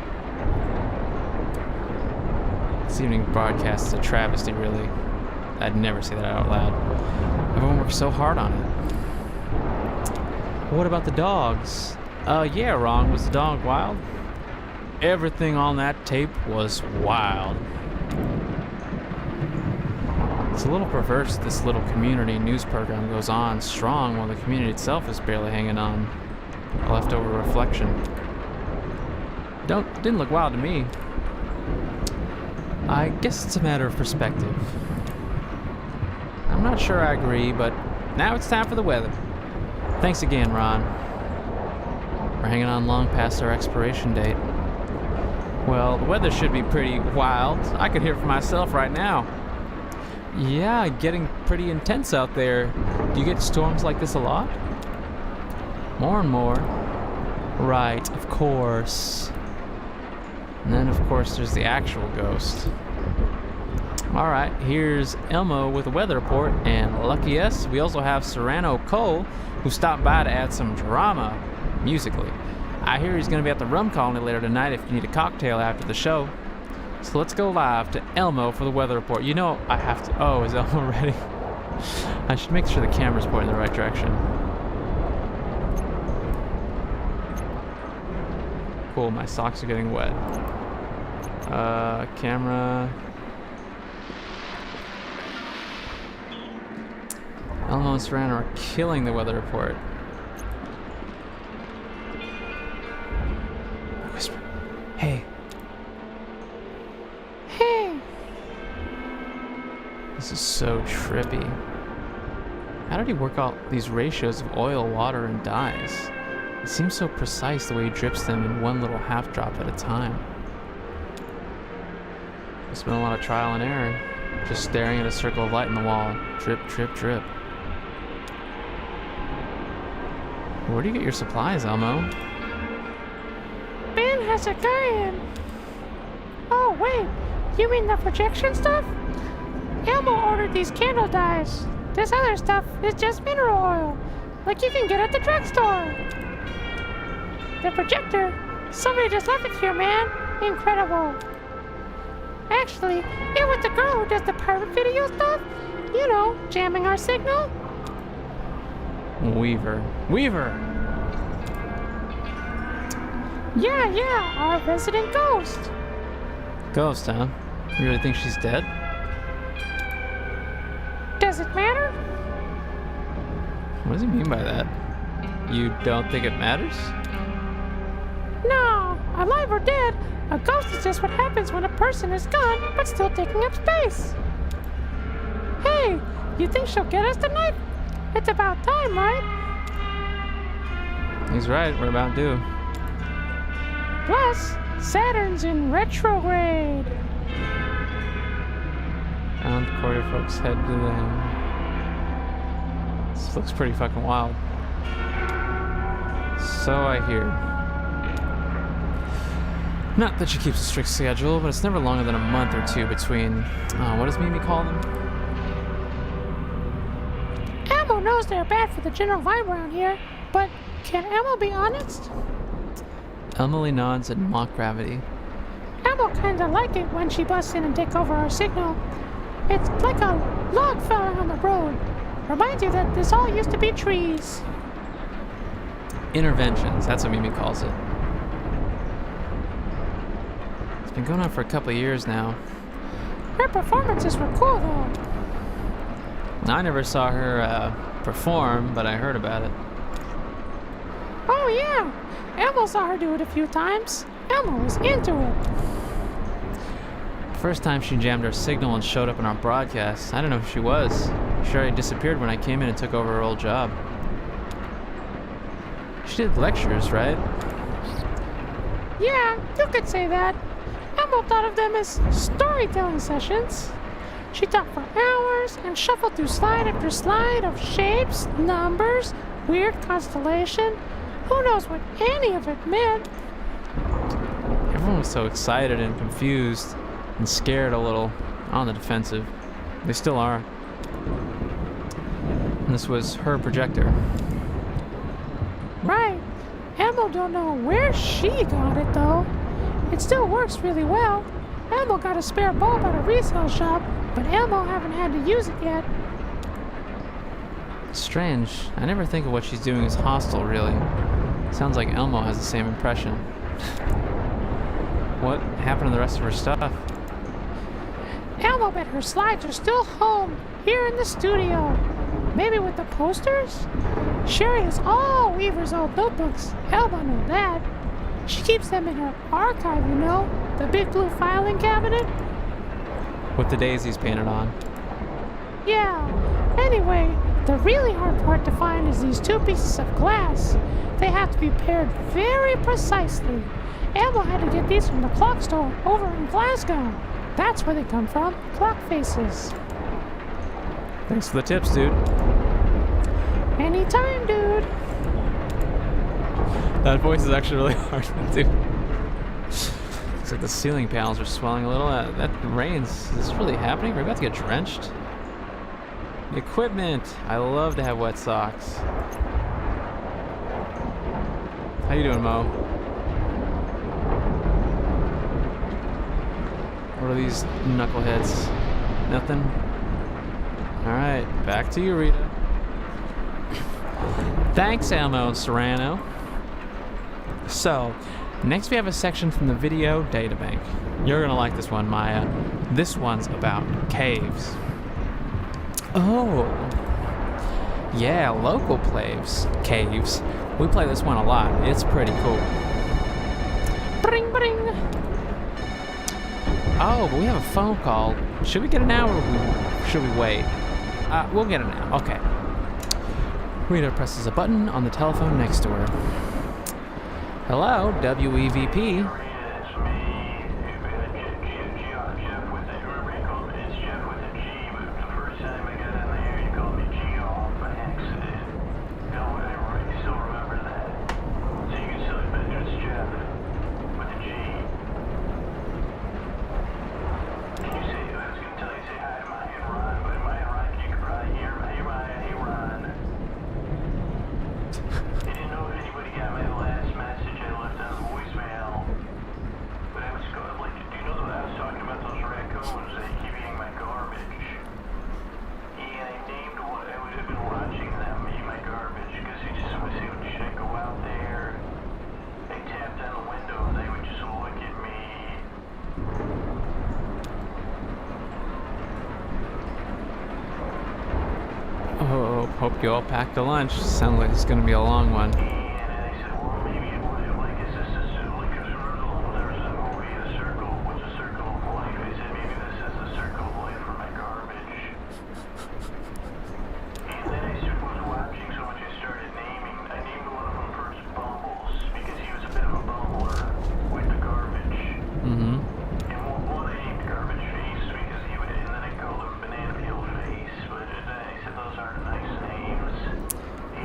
Speaker 3: This evening broadcast is a travesty, really. I'd never say that out loud. Everyone works so hard on it. What about the dogs? Yeah, Ron, was the dog wild? Everything on that tape was wild. It's a little perverse this little community news program goes on strong while the community itself is barely hanging on. A leftover reflection. Didn't look wild to me. I guess it's a matter of perspective. I'm not sure I agree, but now it's time for the weather. Thanks again, Ron. We're hanging on long past our expiration date. Well, the weather should be pretty wild. I could hear it for myself right now. Yeah, getting pretty intense out there. Do you get storms like this a lot? More and more. Right, of course. And then, of course, there's the actual ghost. Alright, here's Elmo with a weather report, and lucky us, we also have Serrano Cole, who stopped by to add some drama, musically. I hear he's going to be at the Rum Colony later tonight if you need a cocktail after the show. So let's go live to Elmo for the weather report. You know, I have to... Oh, is Elmo ready? I should make sure the camera's pointing in the right direction. Cool, my socks are getting wet. Camera... Elmo and Serrano are killing the weather report. Whisper. Hey. Hey. This is so trippy. How did he work out these ratios of oil, water, and dyes? It seems so precise the way he drips them in one little half drop at a time. It's been a lot of trial and error, just staring at a circle of light in the wall. Drip, drip, drip. Where do you get your supplies, Elmo?
Speaker 7: Ben has a guy in. Oh, wait. You mean the projection stuff? Elmo ordered these candle dyes. This other stuff is just mineral oil, like you can get at the drugstore. The projector? Somebody just left it here, man. Incredible. Actually, it was the girl who does the pirate video stuff. You know, jamming our signal.
Speaker 3: Weaver. Weaver!
Speaker 7: Yeah, our resident ghost.
Speaker 3: Ghost, huh? You really think she's dead?
Speaker 7: Does it matter?
Speaker 3: What does he mean by that? You don't think it matters?
Speaker 7: No, alive or dead, a ghost is just what happens when a person is gone but still taking up space. Hey, you think she'll get us tonight? It's about time, right?
Speaker 3: He's right, we're about due.
Speaker 7: Plus, Saturn's in retrograde.
Speaker 3: Found quarter folks head to the... This looks pretty fucking wild. So I hear. Not that she keeps a strict schedule, but it's never longer than a month or two between... what does Mimi call them?
Speaker 7: Elmo knows they're bad for the general vibe around here, but can Elmo be honest?
Speaker 3: Emily nods in mock gravity.
Speaker 7: Elmo kinda like it when she busts in and takes over our signal. It's like a log falling on the road. Reminds you that this all used to be trees.
Speaker 3: Interventions, that's what Mimi calls it. It's been going on for a couple of years now.
Speaker 7: Her performances were cool though.
Speaker 3: I never saw her perform, but I heard about it.
Speaker 7: Oh yeah, Elmo saw her do it a few times. Elmo was into it.
Speaker 3: First time she jammed our signal and showed up in our broadcast, I don't know who she was. She already disappeared when I came in and took over her old job. She did lectures, right?
Speaker 7: Yeah, you could say that. Elmo thought of them as storytelling sessions. She talked for hours and shuffled through slide after slide of shapes, numbers, weird constellation. Who knows what any of it meant?
Speaker 3: Everyone was so excited and confused and scared a little, on the defensive. They still are. And this was her projector.
Speaker 7: Right. Elmo don't know where she got it though. It still works really well. Elmo got a spare bulb at a resale shop, but Elmo haven't had to use it yet.
Speaker 3: Strange. I never think of what she's doing as hostile, really. Sounds like Elmo has the same impression. What happened to the rest of her stuff?
Speaker 7: Elmo bet her slides are still home, here in the studio. Maybe with the posters? Sherry has all Weaver's old notebooks. Elmo knew that. She keeps them in her archive, you know? The big blue filing cabinet?
Speaker 3: With the daisies painted on.
Speaker 7: Yeah. Anyway, the really hard part to find is these two pieces of glass. They have to be paired very precisely. Elmo had to get these from the clock store over in Glasgow. That's where they come from, clock faces.
Speaker 3: Thanks for the tips, dude.
Speaker 7: Anytime, dude.
Speaker 3: That voice is actually really hard to do. Looks like the ceiling panels are swelling a little. That rains. Is this really happening? We're about to get drenched. The equipment. I love to have wet socks. How you doing, Mo? What are these knuckleheads? Nothing? Alright, back to you, Rita. Thanks, Elmo and Serrano. So, next we have a section from the video databank. You're gonna like this one, Maya. This one's about caves. Oh. Yeah, local caves. We play this one a lot. It's pretty cool.
Speaker 7: Bring, bring.
Speaker 3: Oh, but we have a phone call. Should we get it now or should we wait? We'll get it now. Okay. Rita presses a button on the telephone next to her. Hello, WEVP. Oh, hope you all packed a lunch. Sounds like it's gonna be a long one.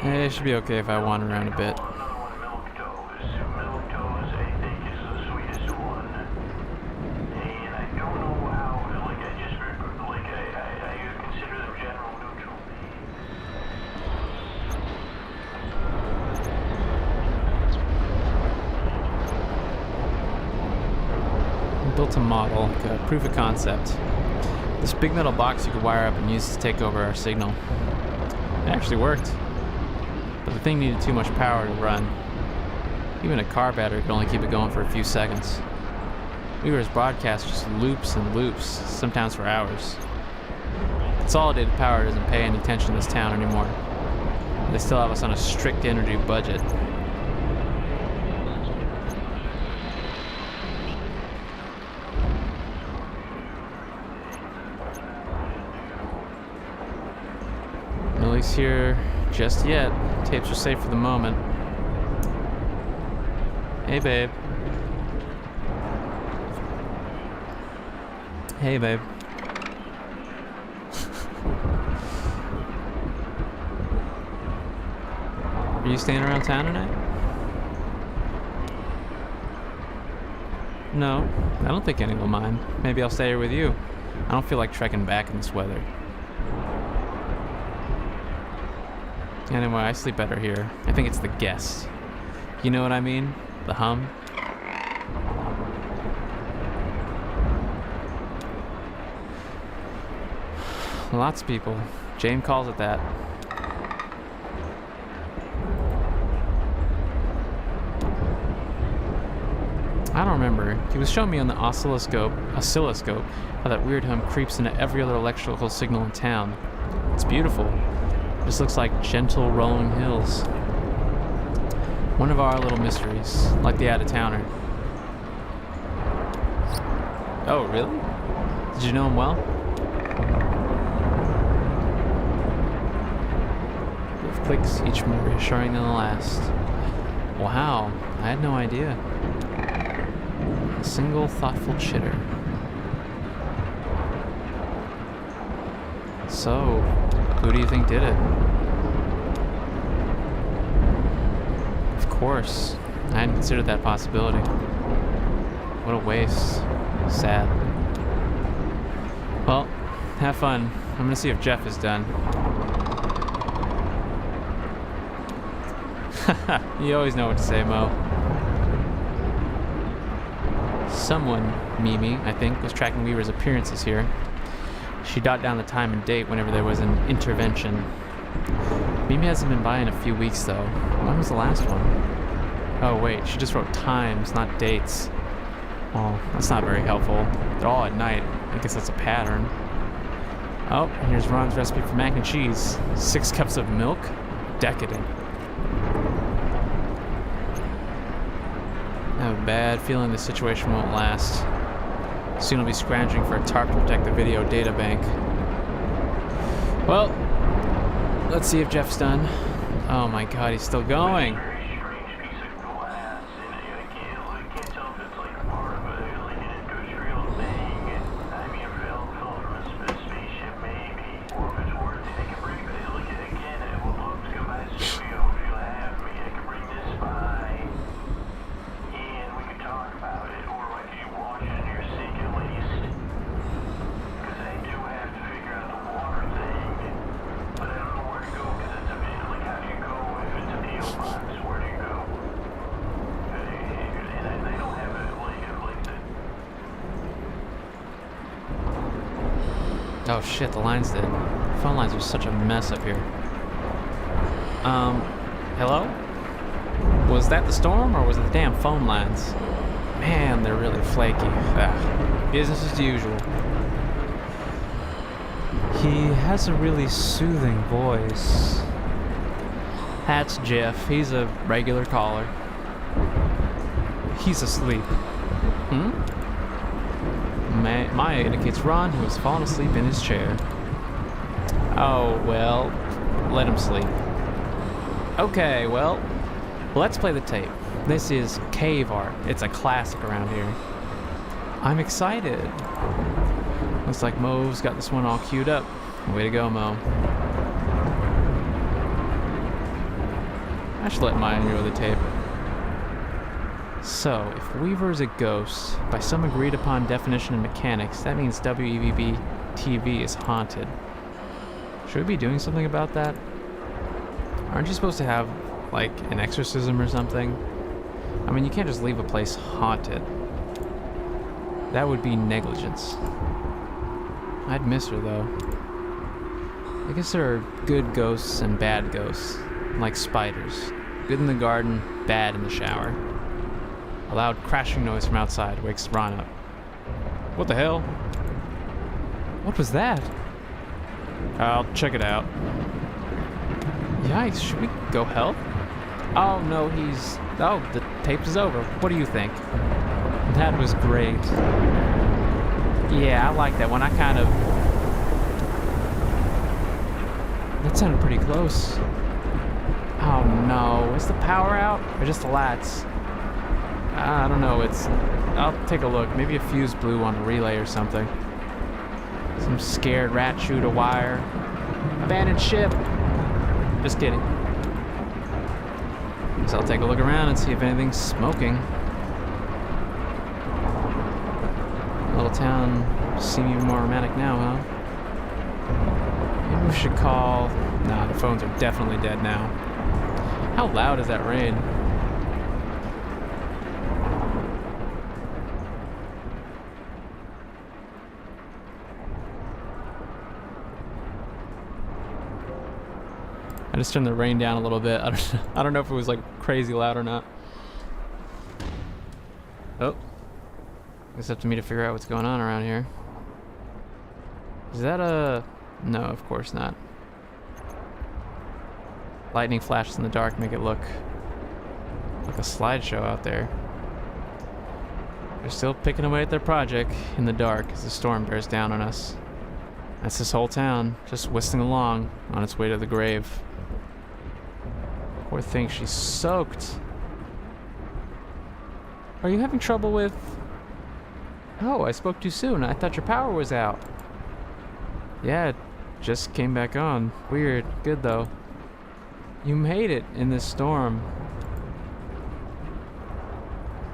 Speaker 3: It should be okay if I wander around a bit. I built a model, like a proof of concept. This big metal box you could wire up and use to take over our signal. It actually worked. But the thing needed too much power to run. Even a car battery could only keep it going for a few seconds. Weaver's broadcast just loops and loops, sometimes for hours. Consolidated Power doesn't pay any attention to this town anymore. They still have us on a strict energy budget. Millie's here just yet. Tapes are safe for the moment. Hey, babe. Hey, babe. Are you staying around town tonight? No, I don't think any will mind. Maybe I'll stay here with you. I don't feel like trekking back in this weather. Anyway, I sleep better here. I think it's the guests. You know what I mean? The hum. Lots of people. Jane calls it that. I don't remember. He was showing me on the oscilloscope, how that weird hum creeps into every other electrical signal in town. It's beautiful. It just looks like gentle rolling hills. One of our little mysteries, like the out-of-towner. Oh, really? Did you know him well? With clicks, each more reassuring than the last. Wow, I had no idea. A single thoughtful chitter. So, who do you think did it? Of course. I hadn't considered that possibility. What a waste. Sad. Well, have fun. I'm gonna see if Jeff is done. Haha, you always know what to say, Mo. Someone, Mimi, I think, was tracking Weaver's appearances here. She jotted down the time and date whenever there was an intervention. Mimi hasn't been by in a few weeks, though. When was the last one? Oh, wait, she just wrote times, not dates. Well, that's not very helpful. They're all at night. I guess that's a pattern. Oh, and here's Ron's recipe for mac and cheese. 6 cups of milk? Decadent. I have a bad feeling this situation won't last. Soon I'll be scrounging for a tarp to protect the video data bank. Well, let's see if Jeff's done. Oh my god, he's still going. Oh shit, the line's dead. Phone lines are such a mess up here. Hello? Was that the storm or was it the damn phone lines? Man, they're really flaky. Business as usual. He has a really soothing voice. That's Jeff. He's a regular caller. He's asleep. Maya indicates Ron, who has fallen asleep in his chair. Oh, well, let him sleep. Okay, well, let's play the tape. This is Cave Art. It's a classic around here. I'm excited. Looks like Mo's got this one all queued up. Way to go, Mo. I should let Maya enjoy the tape. So, if Weaver is a ghost, by some agreed upon definition and mechanics, that means WEVB TV is haunted. Should we be doing something about that? Aren't you supposed to have, like, an exorcism or something? I mean, you can't just leave a place haunted. That would be negligence. I'd miss her, though. I guess there are good ghosts and bad ghosts, like spiders. Good in the garden, bad in the shower. A loud crashing noise from outside wakes Ron up. What the hell? What was that? I'll check it out. Yikes, should we go help? Oh no, oh, the tape is over. What do you think? That was great. Yeah, I like that one. That sounded pretty close. Oh no, is the power out? Or just the lights? I don't know, I'll take a look. Maybe a fuse blew on a relay or something. Some scared rat chewed a wire. Abandoned ship. Just kidding. So I'll take a look around and see if anything's smoking. Little town seem even more romantic now, huh? Maybe we should call... Nah, the phones are definitely dead now. How loud is that rain? I just turned the rain down a little bit. I don't know if it was like crazy loud or not. Oh. It's up to me to figure out what's going on around here. Is that a... No, of course not. Lightning flashes in the dark make it look like a slideshow out there. They're still picking away at their project in the dark as the storm bears down on us. That's this whole town, just whistling along on its way to the grave. Poor thing, she's soaked. Are you having trouble with... Oh, I spoke too soon. I thought your power was out. Yeah, it just came back on. Weird. Good, though. You made it in this storm.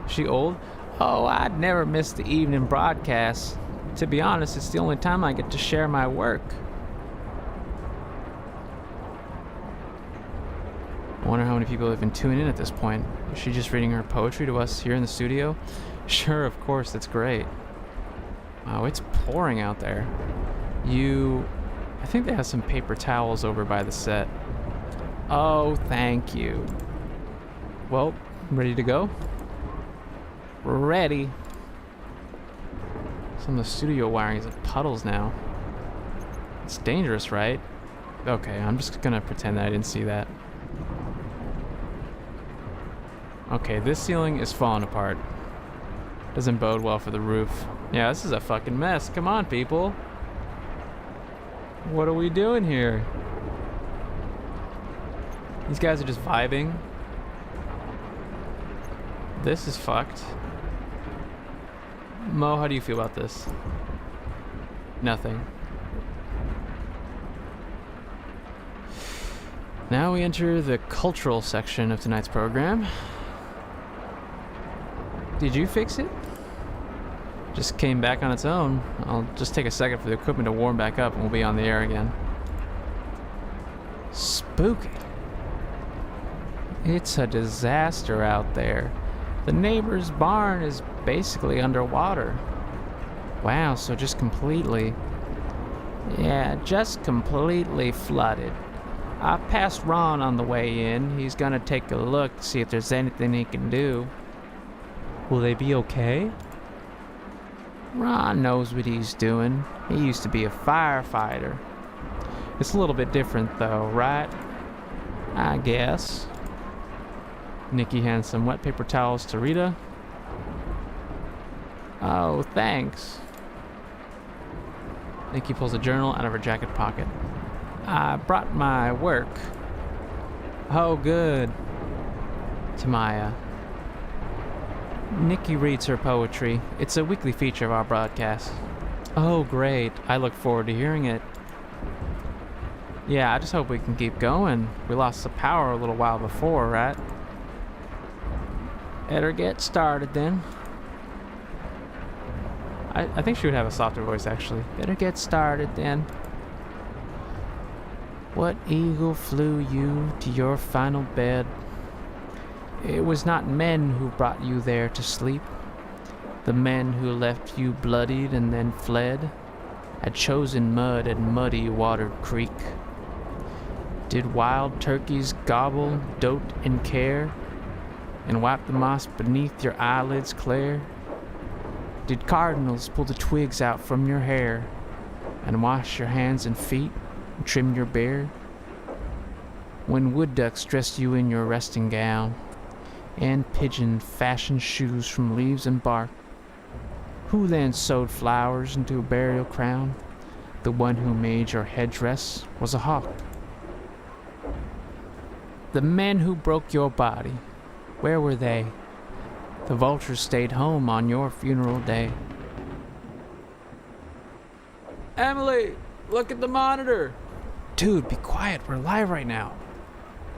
Speaker 3: Is she old? Oh, I'd never miss the evening broadcast. To be honest, it's the only time I get to share my work. I wonder how many people have been tuning in at this point. Is she just reading her poetry to us here in the studio? Sure, of course, that's great. Wow, it's pouring out there. I think they have some paper towels over by the set. Oh, thank you. Well, ready to go? Ready. Some of the studio wiring is in puddles now. It's dangerous, right? Okay, I'm just gonna pretend that I didn't see that. Okay, this ceiling is falling apart. Doesn't bode well for the roof. Yeah, this is a fucking mess. Come on, people. What are we doing here? These guys are just vibing. This is fucked. Mo, how do you feel about this? Nothing. Now we enter the cultural section of tonight's program. Did you fix it? Just came back on its own. I'll just take a second for the equipment to warm back up and we'll be on the air again. Spooky. It's a disaster out there. The neighbor's barn is basically underwater. Wow, so just completely. Yeah, just completely flooded. I passed Ron on the way in. He's gonna take a look to see if there's anything he can do. Will they be okay? Ron knows what he's doing. He used to be a firefighter. It's a little bit different though, right? I guess. Nikki hands some wet paper towels to Rita. Oh, thanks. Nikki pulls a journal out of her jacket pocket. I brought my work. Oh, good. To Maya. Nikki reads her poetry. It's a weekly feature of our broadcast. Oh, great. I look forward to hearing it. Yeah, I just hope we can keep going. We lost the power a little while before, right? Better get started then. I think she would have a softer voice, actually. Better get started then. What eagle flew you to your final bed? It was not men who brought you there to sleep. The men who left you bloodied and then fled had chosen mud and muddy watered creek. Did wild turkeys gobble, dote and care, and wipe the moss beneath your eyelids clear? Did cardinals pull the twigs out from your hair and wash your hands and feet and trim your beard? When wood ducks dressed you in your resting gown and pigeon fashioned shoes from leaves and bark, who then sewed flowers into a burial crown? The one who made your headdress was a hawk. The men who broke your body, where were they? The vultures stayed home on your funeral day. Emily, look at the monitor. Dude, be quiet. We're live right now.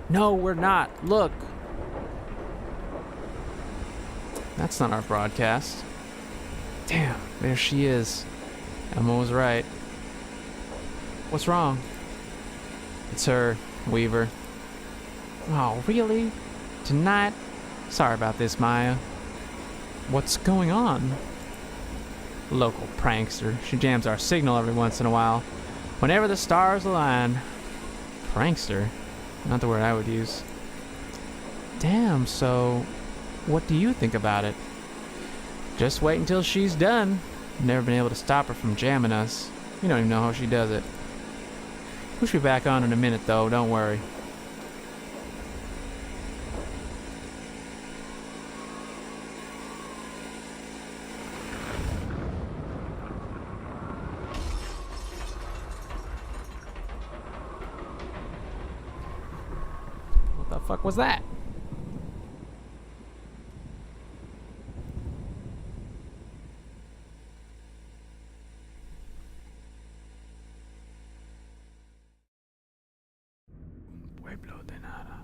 Speaker 3: No, we're not. Look. That's not our broadcast. Damn, there she is. Emma was right. What's wrong? It's her, Weaver. Oh, really? Tonight? Sorry about this, Maya. What's going on? Local prankster. She jams our signal every once in a while. Whenever the stars align. Prankster? Not the word I would use. Damn, so what do you think about it? Just wait until she's done. Never been able to stop her from jamming us. You don't even know how she does it. We'll be back on in a minute though, don't worry. What the fuck was that? Pueblo de Nada.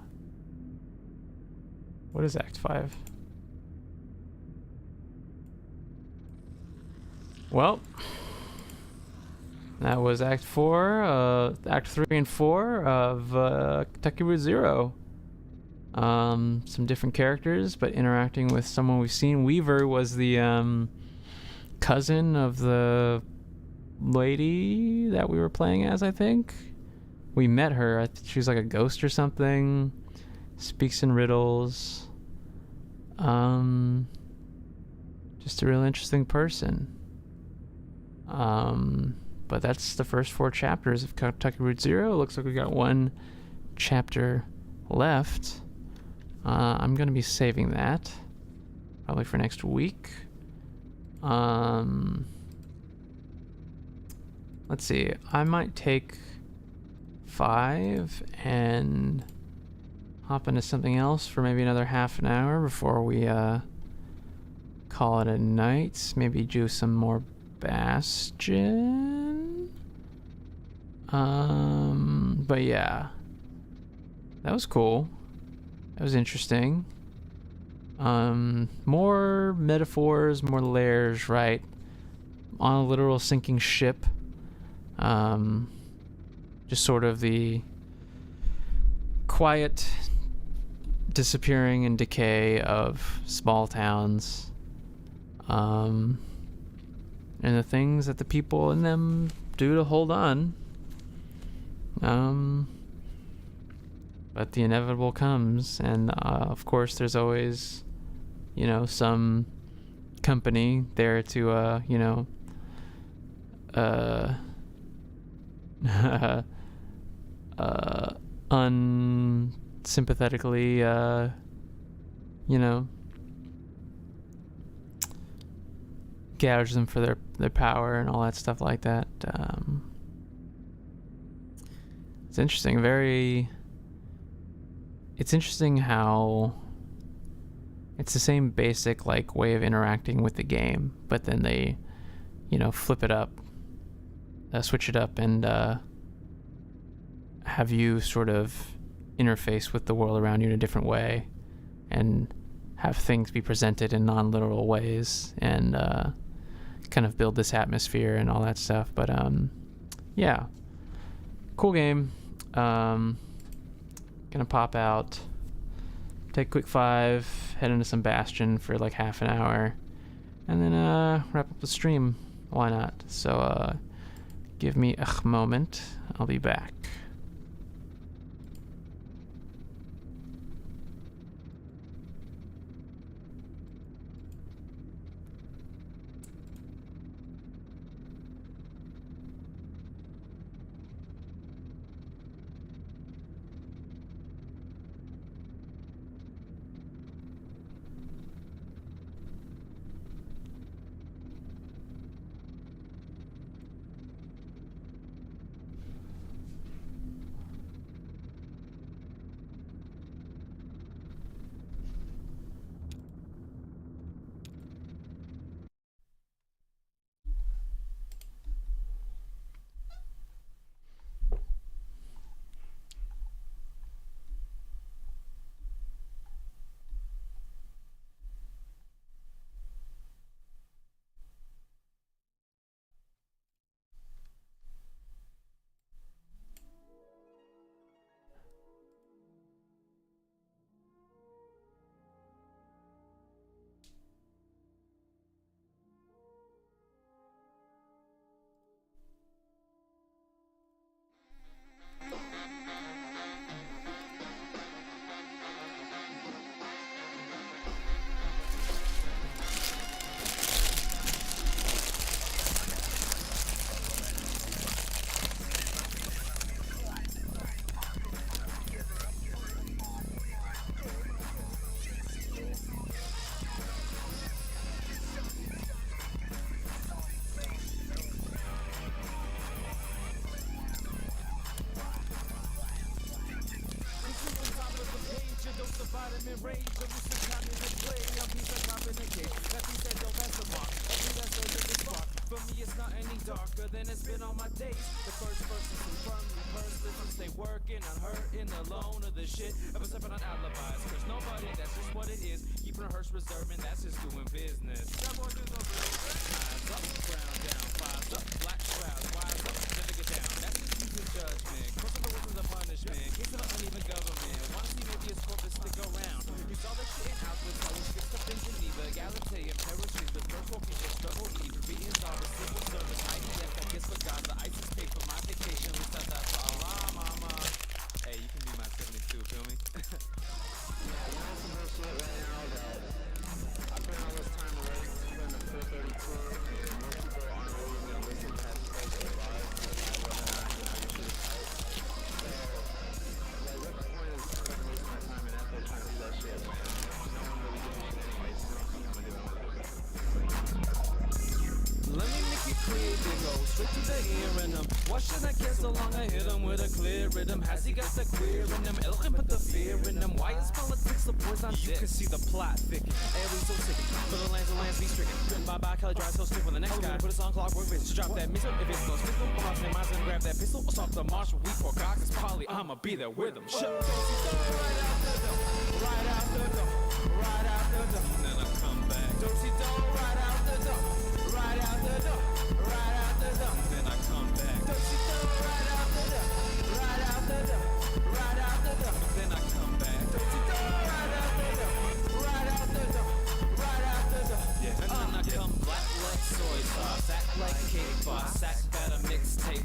Speaker 3: What is Act 5? Well, that was Act 4, Act 3 and 4 of Kentucky Route Zero. Some different characters, but interacting with someone we've seen. Weaver was the cousin of the lady that we were playing as, I think. We met her. I think she was like a ghost or something. Speaks in riddles. Just a real interesting person. But that's the first 4 chapters of Kentucky Route Zero. Looks like we got 1 chapter left. I'm gonna be saving that probably for next week. Let's see. I might take 5 and hop into something else for maybe another half an hour before we call it a night. Maybe do some more Bastion. But yeah, that was cool. That was interesting. More metaphors, more layers, right? On a literal sinking ship. Just sort of the quiet disappearing and decay of small towns. And the things that the people in them do to hold on. But the inevitable comes, and of course there's always, you know, some company there to, you know, unsympathetically, you know, gouge them for their power and all that stuff like that. It's interesting, it's interesting how it's the same basic like way of interacting with the game, but then they, you know, flip it up, switch it up, and have you sort of interface with the world around you in a different way, and have things be presented in non-literal ways, and kind of build this atmosphere and all that stuff. But yeah, cool game. Gonna pop out, take a quick 5, head into some Bastion for like half an hour, and then wrap up the stream. Why not? So give me a moment, I'll be back.
Speaker 1: You can see the plot thicken, and we so sick. For the lands be stricken. Written by Kelly Dry, so stick with the next guy. Put us on clockwork basis. Drop that missile. If it's no pistol, I'm off minds and grab that pistol. Assault the marshal, we for God, cause Polly, I'ma be there with him. Shut up. Right out the door, right out the door, right out the door. And then I come back. Dosey door, right out the door, right out the door, right out the door. And then I come back. Dosey door, right out the door, right out the door, right out the door. And then I come back. Dosey door, right out the door, right out the door, right out the door. Yeah. And then I come black like soy sauce, act like cake boss, act better mixtape.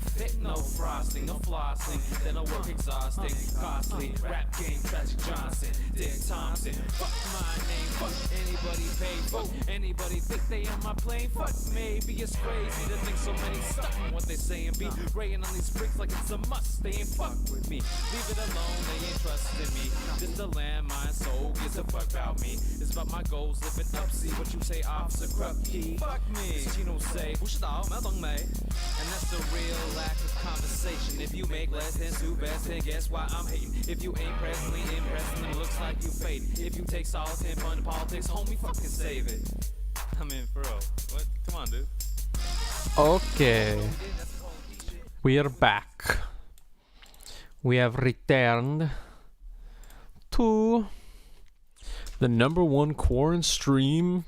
Speaker 2: flossing, then I work exhausting, costly. Rap game, Tragic Johnson, Dick Thompson. Fuck my name, fuck anybody pay, fuck anybody think they on my plane. Fuck maybe it's crazy to think so many stuck in what they say and be raying on these bricks like it's a must. They ain't fuck with me, leave it alone, they ain't trusting me. Just a landmine, soul gives a fuck about me. It's about my goals, live it up, see what you say, Officer Krupke. Fuck me, you don't say, and that's a real lack of conversation. If you make less than two best, then guess why I'm hating. If you ain't presently impressed, then it looks like you faded. If you take solace in fun politics, homie, fucking save it. I mean, for real. What? Come on, dude.
Speaker 3: Okay. We are back. We have returned to the #1 Quarren stream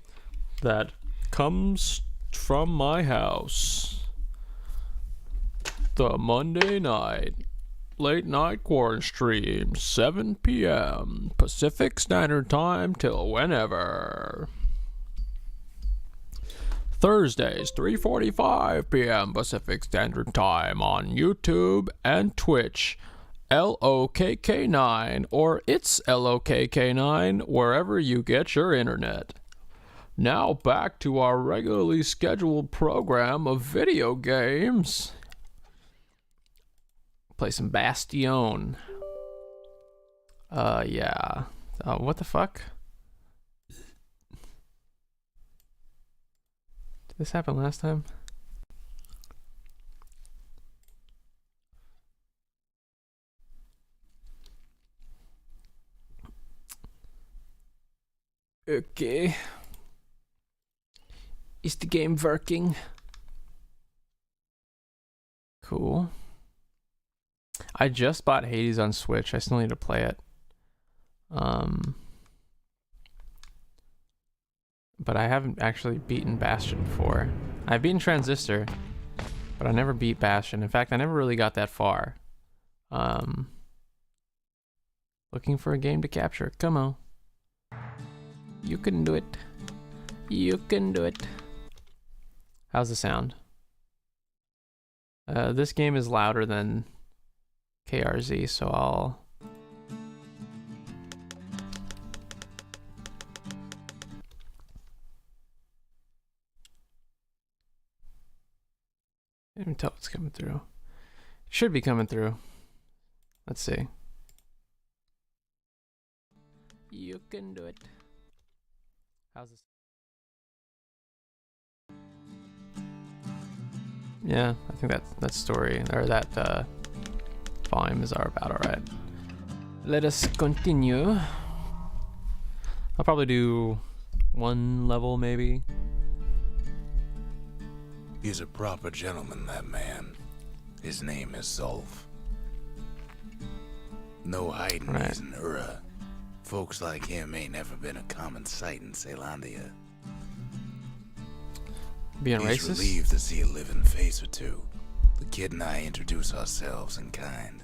Speaker 3: that comes from my house. The Monday night late night Quarren stream, 7 p.m. Pacific Standard Time till whenever. Thursdays, 3:45 p.m. Pacific Standard Time on YouTube and Twitch, LOKK9, or it's LOKK9, wherever you get your internet. Now back to our regularly scheduled program of video games. Play some Bastion. Yeah. What the fuck? Did this happen last time? Okay. Is the game working? Cool. I just bought Hades on Switch. I still need to play it. But I haven't actually beaten Bastion before. I've beaten Transistor, but I never beat Bastion. In fact, I never really got that far. Looking for a game to capture. Come on. You can do it. You can do it. How's the sound? This game is louder than KRZ, so I'll... I can't even tell it's coming through. Should be coming through. Let's see. You can do it. How's this? Yeah, I think that story or that volume is about alright. Let us continue. I'll probably do one level maybe.
Speaker 8: He's a proper gentleman, that man. His name is Zulf. No hiding he's an Ura. Folks like him ain't never been a common sight in Caelondia.
Speaker 3: Being
Speaker 8: He's
Speaker 3: racist?
Speaker 8: relieved to see a living face or two. The kid and I introduce ourselves in kind.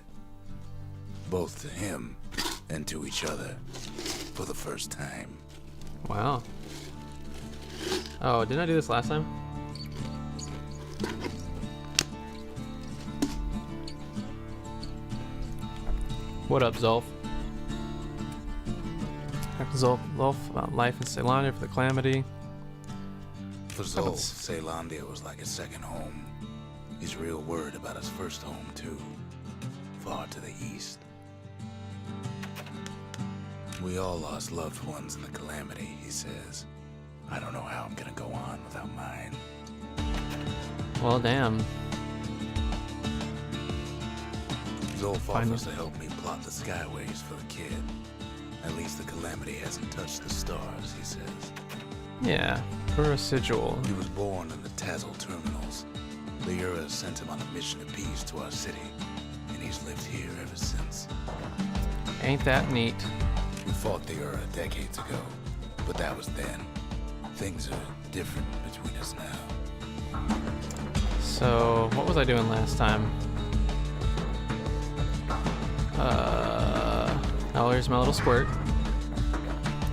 Speaker 8: Both to him and to each other for the first time.
Speaker 3: Wow. Oh, didn't I do this last time? What up, Zulf? Talk to Zulf about life in Caelondia for the Calamity.
Speaker 8: For Zulf, Caelondia was like a second home. He's real worried about his first home, too. Far to the east. We all lost loved ones in the Calamity, he says. I don't know how I'm gonna go on without mine.
Speaker 3: Well, damn.
Speaker 8: Zulf offers to help me plot the skyways for the kid. At least the Calamity hasn't touched the stars, he says.
Speaker 3: Yeah, for residual.
Speaker 8: He was born in the Tazzle terminals. The Ura sent him on a mission of peace to our city, and he's lived here ever since.
Speaker 3: Ain't that neat?
Speaker 8: We fought the Ura decades ago, but that was then. Things are different between us now.
Speaker 3: So, what was I doing last time? Oh, here's my little squirt.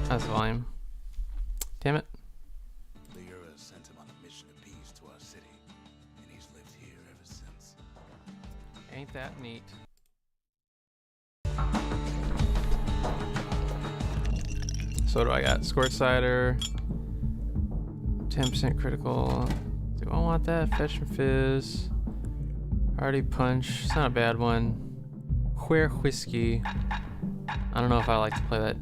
Speaker 3: That's the volume. Damn it.
Speaker 8: The Ura sent him on a mission of peace to our city, and he's lived here ever since.
Speaker 3: Ain't that neat? So what do I got? Squirt cider, 10% critical. Do I want that? Fetch and fizz. Hardy punch. It's not a bad one. Queer whiskey. I don't know if I like to play that.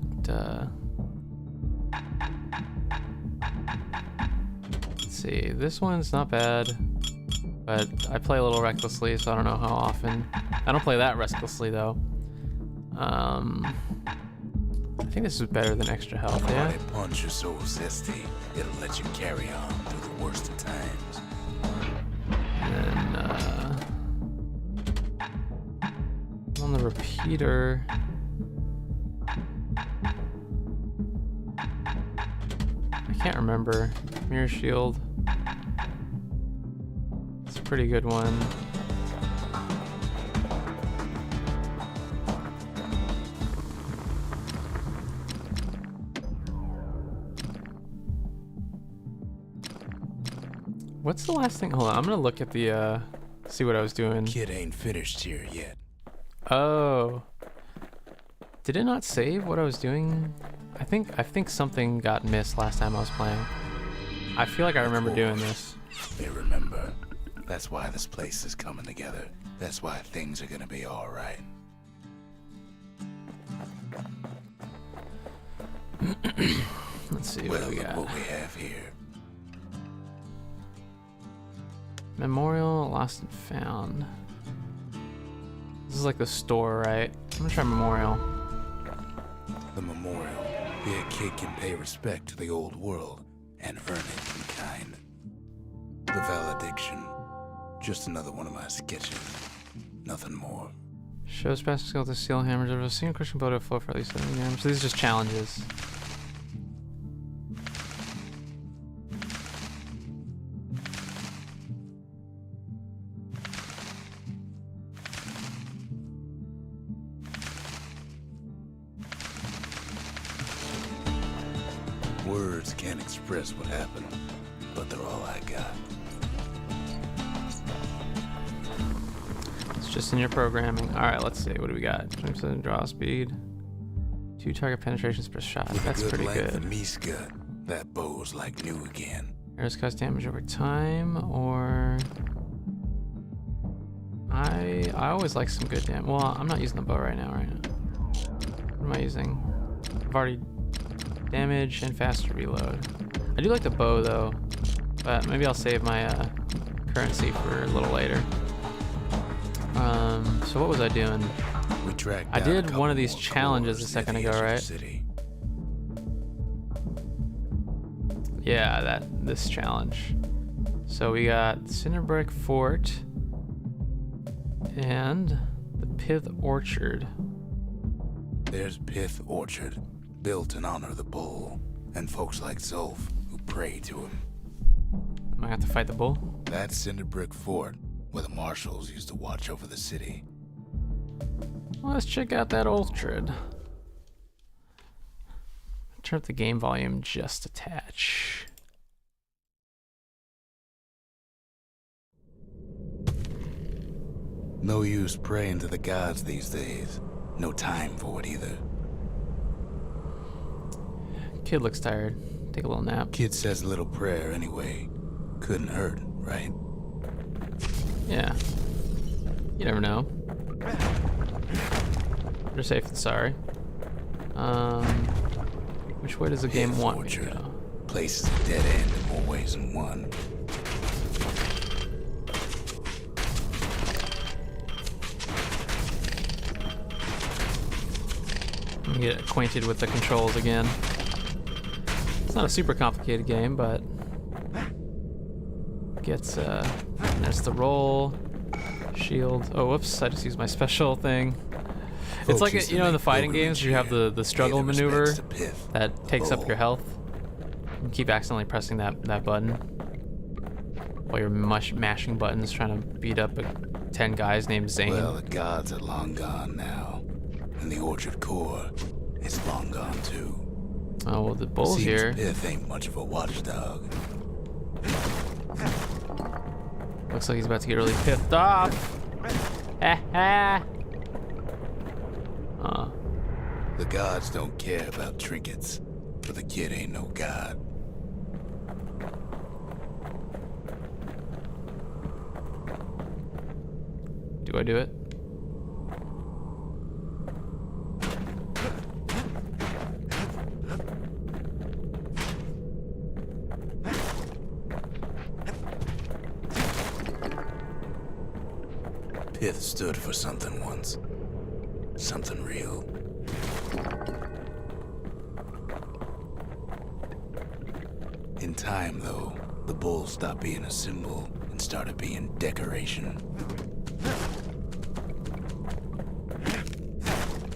Speaker 3: Let's see. This one's not bad, but I play a little recklessly, so I don't know how often. I don't play that recklessly though. I think this is better than extra health. Yeah.
Speaker 8: That punch is so zesty, it'll let you carry on through the worst of times.
Speaker 3: And then on the repeater. I can't remember. Mirror shield. It's a pretty good one. What's the last thing? Hold on, I'm gonna look at the see what I was doing.
Speaker 8: Kid ain't finished here yet.
Speaker 3: Oh. Did it not save what I was doing? I think something got missed last time I was playing. I feel like I remember doing this.
Speaker 8: They remember. That's why this place is coming together. That's why things are gonna be alright.
Speaker 3: Let's see
Speaker 8: Well,
Speaker 3: what we
Speaker 8: look
Speaker 3: got.
Speaker 8: what we have here.
Speaker 3: Memorial lost and found. This is like the store, right? I'm gonna try Memorial.
Speaker 8: The memorial. Here a kid can pay respect to the old world and earn it in kind. The valediction. Just another one of my sketches. Nothing more.
Speaker 3: Shows best skill to steal hammers over a single Christian boat flow for at least 7 games. So these are just challenges.
Speaker 8: Words can't express what happened, but they're all I got.
Speaker 3: It's just in your programming. Alright, let's see. What do we got? 20% draw speed. 2 target penetrations per shot.
Speaker 8: With
Speaker 3: That's
Speaker 8: a good
Speaker 3: pretty
Speaker 8: length
Speaker 3: good.
Speaker 8: of Miska, that bow's like new again.
Speaker 3: Arrows cause damage over time, or I always like some good damage. Well, I'm not using the bow right now, right? What am I using? I've already damage and faster reload. I do like the bow though, but maybe I'll save my currency for a little later. So what was I doing?
Speaker 8: We tracked
Speaker 3: I
Speaker 8: down a
Speaker 3: did
Speaker 8: couple
Speaker 3: one of these
Speaker 8: more
Speaker 3: challenges a
Speaker 8: cores
Speaker 3: second
Speaker 8: near the
Speaker 3: ago,
Speaker 8: edge of the
Speaker 3: right?
Speaker 8: city.
Speaker 3: Yeah, this challenge. So we got Cinderbrick Fort and the Pith Orchard.
Speaker 8: There's Pith Orchard, built in honor of the bull, and folks like Zolf who pray to him.
Speaker 3: Am I gonna have to fight the bull?
Speaker 8: That's Cinderbrick Fort, where the marshals used to watch over the city.
Speaker 3: Let's check out that orchard. Turn up the game volume just a touch.
Speaker 8: No use praying to the gods these days. No time for it either.
Speaker 3: Kid looks tired. Take a little nap.
Speaker 8: Kid says a little prayer anyway. Couldn't hurt, right?
Speaker 3: Yeah. You never know. Better safe than sorry. Which way does the game
Speaker 8: Pith
Speaker 3: want me to
Speaker 8: Orchard.
Speaker 3: go?
Speaker 8: Place is a dead end in more ways than one.
Speaker 3: Let me get acquainted with the controls again. It's not a super complicated game, but gets there's the roll, shield. Oh, whoops! I just used my special thing. It's like
Speaker 8: used to
Speaker 3: you know in the
Speaker 8: make
Speaker 3: fighting
Speaker 8: pilgrimage
Speaker 3: games you have
Speaker 8: here,
Speaker 3: the struggle
Speaker 8: pay their
Speaker 3: maneuver
Speaker 8: respects to Pith.
Speaker 3: that takes up your health. You keep accidentally pressing that button while you're mashing buttons trying to beat up 10 guys named Zane.
Speaker 8: Well, the gods are long gone now, and the Orchard core is long gone too.
Speaker 3: Oh well, the bull's
Speaker 8: Seems
Speaker 3: here.
Speaker 8: Pith ain't much of a watchdog.
Speaker 3: Looks like he's about to get really pissed off.
Speaker 8: The gods don't care about trinkets, but the kid ain't no god.
Speaker 3: Do I do it?
Speaker 8: Pith stood for something once. Something real. In time, though, the bull stopped being a symbol and started being decoration.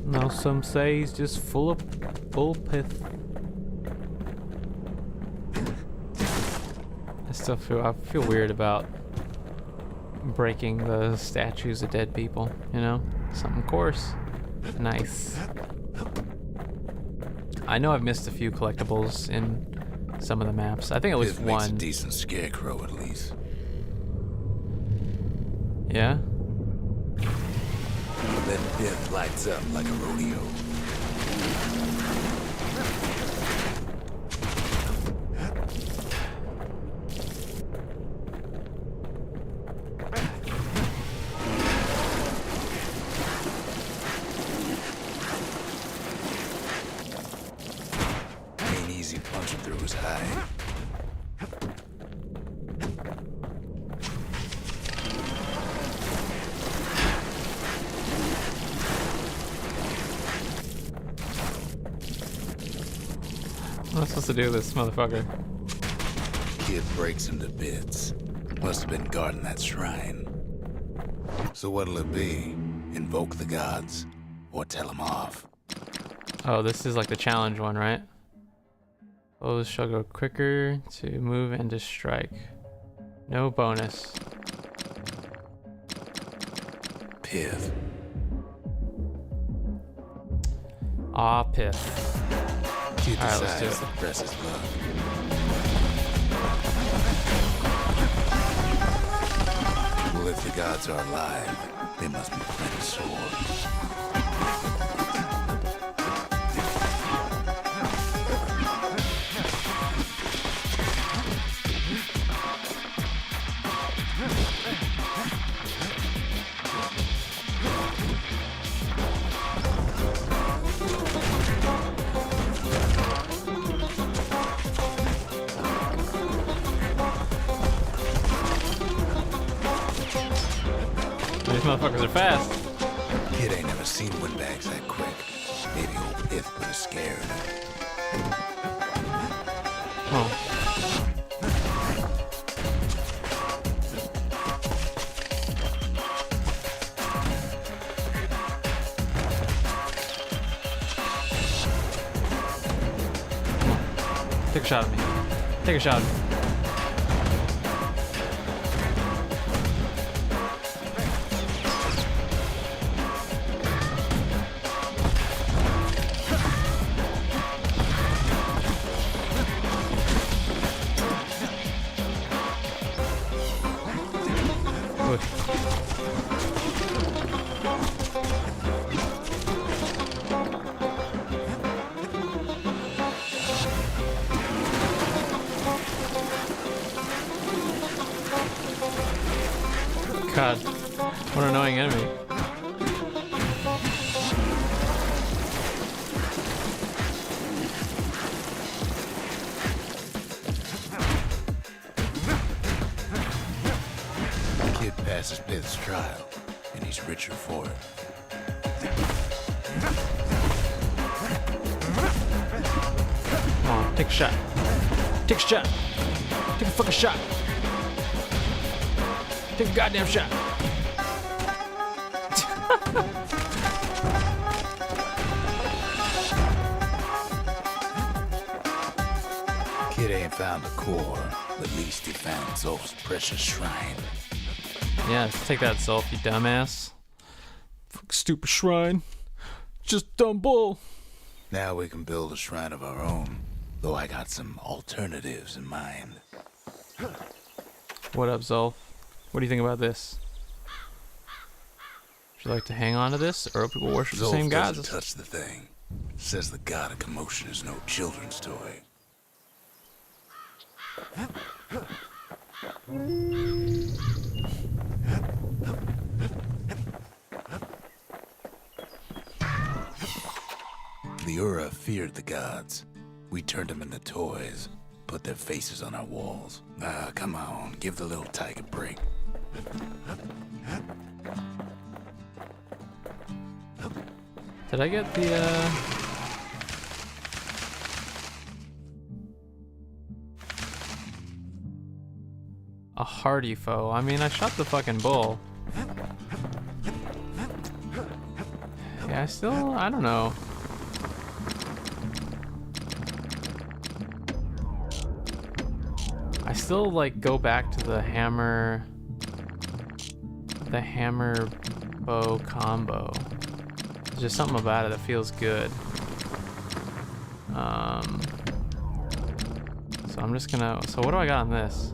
Speaker 3: Now some say he's just full of bull pith. I feel weird about breaking the statues of dead people, you know? Something coarse. Nice. I know I've missed a few collectibles in some of the maps. I think at least
Speaker 8: Pith makes a
Speaker 3: one.
Speaker 8: decent scarecrow, at least.
Speaker 3: Yeah?
Speaker 8: Then Pith lights up like a rodeo. Ain't easy punching through his hide.
Speaker 3: What am I supposed to do with this motherfucker?
Speaker 8: Kid breaks him to bits. Must have been guarding that shrine. So what'll it be? Invoke the gods? Or tell them off?
Speaker 3: Oh, this is like the challenge one, right? Foes shall go quicker to move and to strike. No bonus.
Speaker 8: Pith.
Speaker 3: Aw, Pith.
Speaker 8: Kid
Speaker 3: Alright, let's do
Speaker 8: decides
Speaker 3: it.
Speaker 8: to press his luck. Well, if the gods are alive, they must be plenty sore.
Speaker 3: These motherfuckers are fast.
Speaker 8: Kid ain't never seen windbags that quick. Maybe old Pith put a scare in him.
Speaker 3: Oh. Take a shot at me. Take a shot at me. God, what an annoying enemy.
Speaker 8: Kid passes Pith's trial, and he's richer for it.
Speaker 3: Come on, take a shot. Take a shot. Take a fucking shot. Take a goddamn shot.
Speaker 8: Kid ain't found a core, but at least he found Zolf's precious shrine.
Speaker 3: Yeah, take that, Zulf, you dumbass. Fuck stupid shrine. Just dumb bull.
Speaker 8: Now we can build a shrine of our own, though I got some alternatives in mind.
Speaker 3: What up, Zulf? What do you think about this? Would you like to hang on to this, or people worship the
Speaker 8: Zolf
Speaker 3: same
Speaker 8: doesn't
Speaker 3: gods?
Speaker 8: touch the thing. Says the god of commotion is no children's toy. The Ura feared the gods. We turned them into toys, put their faces on our walls. Ah, come on, give the little tyke a break.
Speaker 3: Did I get the, a hardy foe? I mean, I shot the fucking bull. Yeah, I don't know. I still, like, go back to the hammer bow combo. There's just something about it that feels good. So I'm just gonna, so what do I got on this?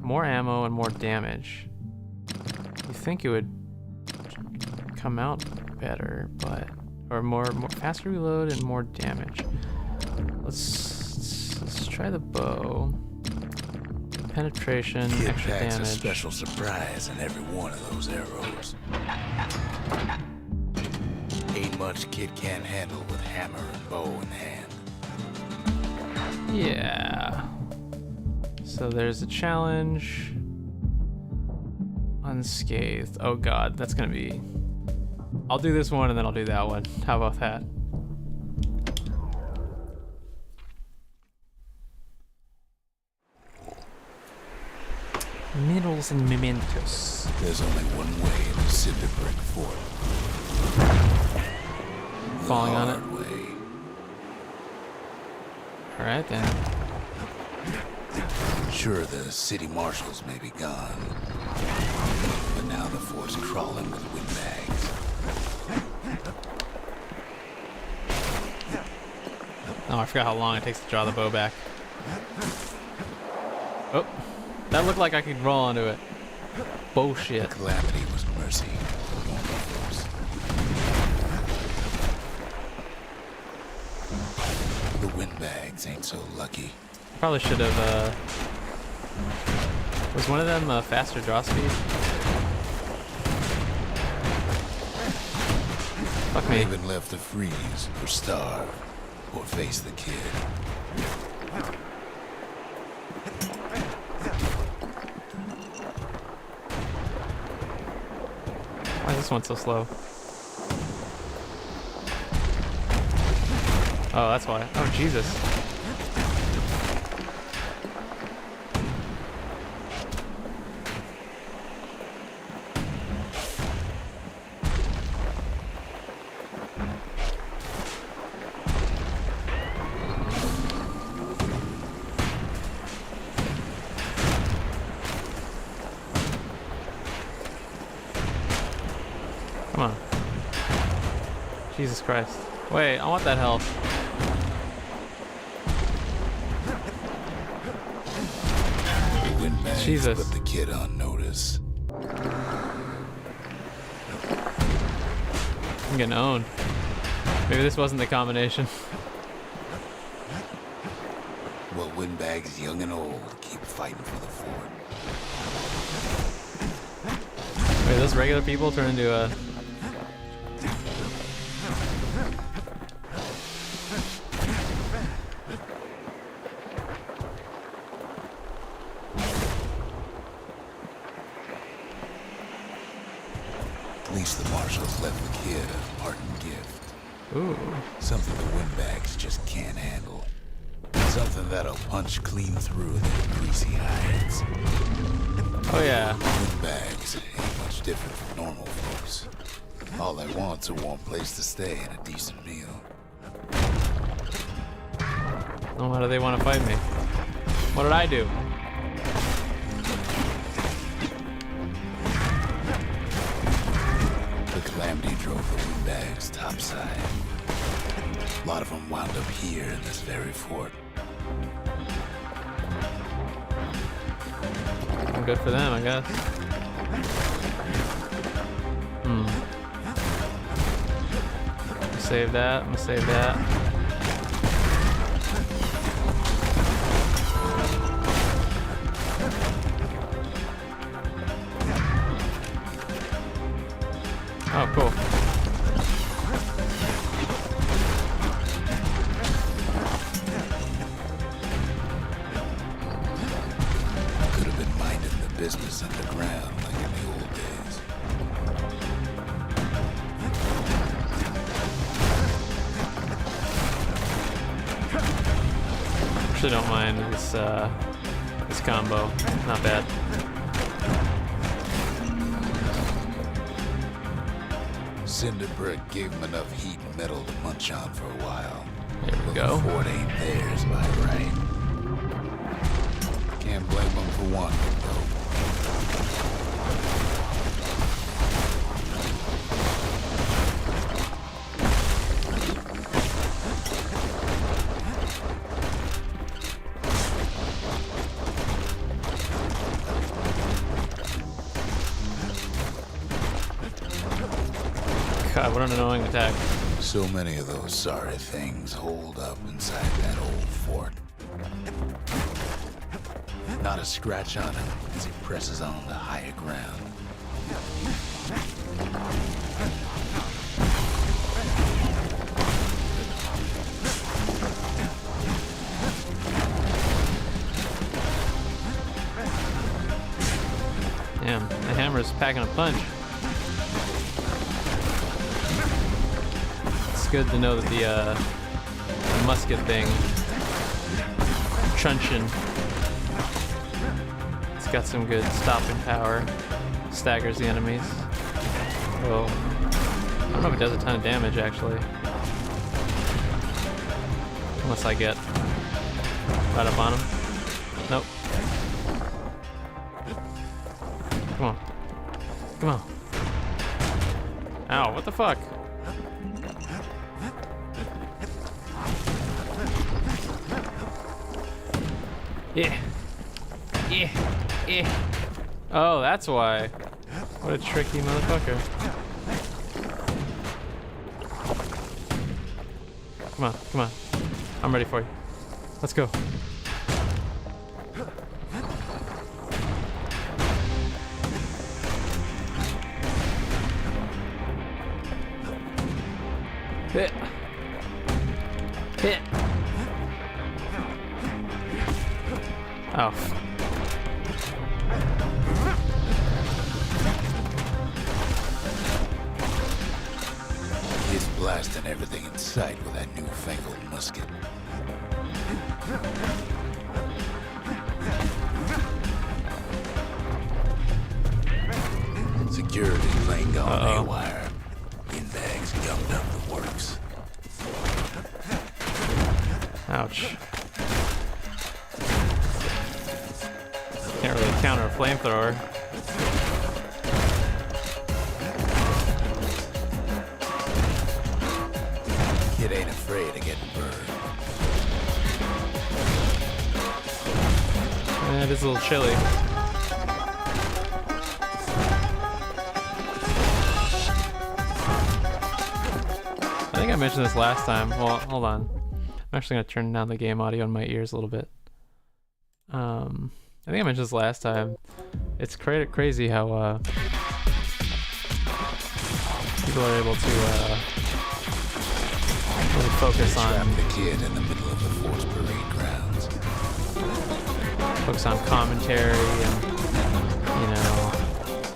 Speaker 3: More ammo and more damage. You think it would come out better, but, or more faster reload and more damage. Let's try the bow. Penetration,
Speaker 8: Kid
Speaker 3: extra
Speaker 8: packs
Speaker 3: damage.
Speaker 8: a special surprise in every one of those arrows. Ain't much kid can't handle with hammer and bow in hand.
Speaker 3: Yeah. So there's a challenge. Unscathed. Oh god, that's gonna be... I'll do this one and then I'll do that one. How about that? Minerals and mementos.
Speaker 8: There's only one way to Cinderbrick Fort.
Speaker 3: Falling on it.
Speaker 8: Hard way.
Speaker 3: Alright then.
Speaker 8: Sure, the city marshals may be gone, but now the fort's crawling with windbags.
Speaker 3: Oh, I forgot how long it takes to draw the bow back. Oh, that looked like I could roll onto it. Bullshit.
Speaker 8: Calamity was mercy for normal folks. The windbags ain't so lucky.
Speaker 3: Probably should have, was one of them faster draw speed? Fuck me.
Speaker 8: They've been left to freeze or starve or face the kid.
Speaker 3: Why is this one so slow? Oh, that's why. Oh, Jesus. Come on. Jesus Christ. Wait, I want that health.
Speaker 8: The windbags
Speaker 3: Jesus.
Speaker 8: put the kid on notice.
Speaker 3: I'm getting owned. Maybe this wasn't the combination.
Speaker 8: Well, windbags young and old keep fighting for the fort.
Speaker 3: Wait, those regular people turn into a...
Speaker 8: At least the marshals left the kid a parting gift.
Speaker 3: Ooh.
Speaker 8: Something the windbags just can't handle. Something that'll punch clean through their greasy hides.
Speaker 3: Oh yeah.
Speaker 8: Windbags ain't much different from normal folks. All they want's a warm place to stay and a decent meal.
Speaker 3: Oh, why do they want to fight me? What did I do?
Speaker 8: The Calamity drove the windbags topside. A lot of them wound up here in this very fort.
Speaker 3: Good for them, I guess. save that. I'm gonna save that. Oh, cool.
Speaker 8: Could have been minding the business underground like in the old days.
Speaker 3: Actually, don't mind this combo. Not bad.
Speaker 8: Cinder brick gave them enough heat and metal to munch on for a while.
Speaker 3: There we
Speaker 8: But
Speaker 3: go.
Speaker 8: the fort ain't theirs by right. Can't blame them for wanting it, though.
Speaker 3: God, what an annoying attack.
Speaker 8: So many of those sorry things hold up inside that old fort. Not a scratch on him as he presses on to higher ground.
Speaker 3: Damn, the hammer's packing a punch. It's good to know that the musket thing, truncheon, it's got some good stopping power. Staggers the enemies. Well, I don't know if it does a ton of damage actually. Unless I get right up on him. Nope. Come on. Come on. Ow, what the fuck? Yeah. Yeah. Yeah. Oh, that's why. What a tricky motherfucker. Come on, come on. I'm ready for you. Let's go. Hit. Hit. Oh.
Speaker 8: He's blasting everything in sight with that newfangled musket. Security playing gone haywire. In-bags gummed up the works.
Speaker 3: Ouch. Can't really counter a flamethrower.
Speaker 8: Kid ain't afraid of getting burned.
Speaker 3: It is a little chilly. I think I mentioned this last time. Well, hold on. I'm actually going to turn down the game audio in my ears a little bit. I think I mentioned this last time. It's crazy how people are able to really focus on
Speaker 8: Trapped the kid in the middle of the force parade grounds.
Speaker 3: focus on commentary and, you know,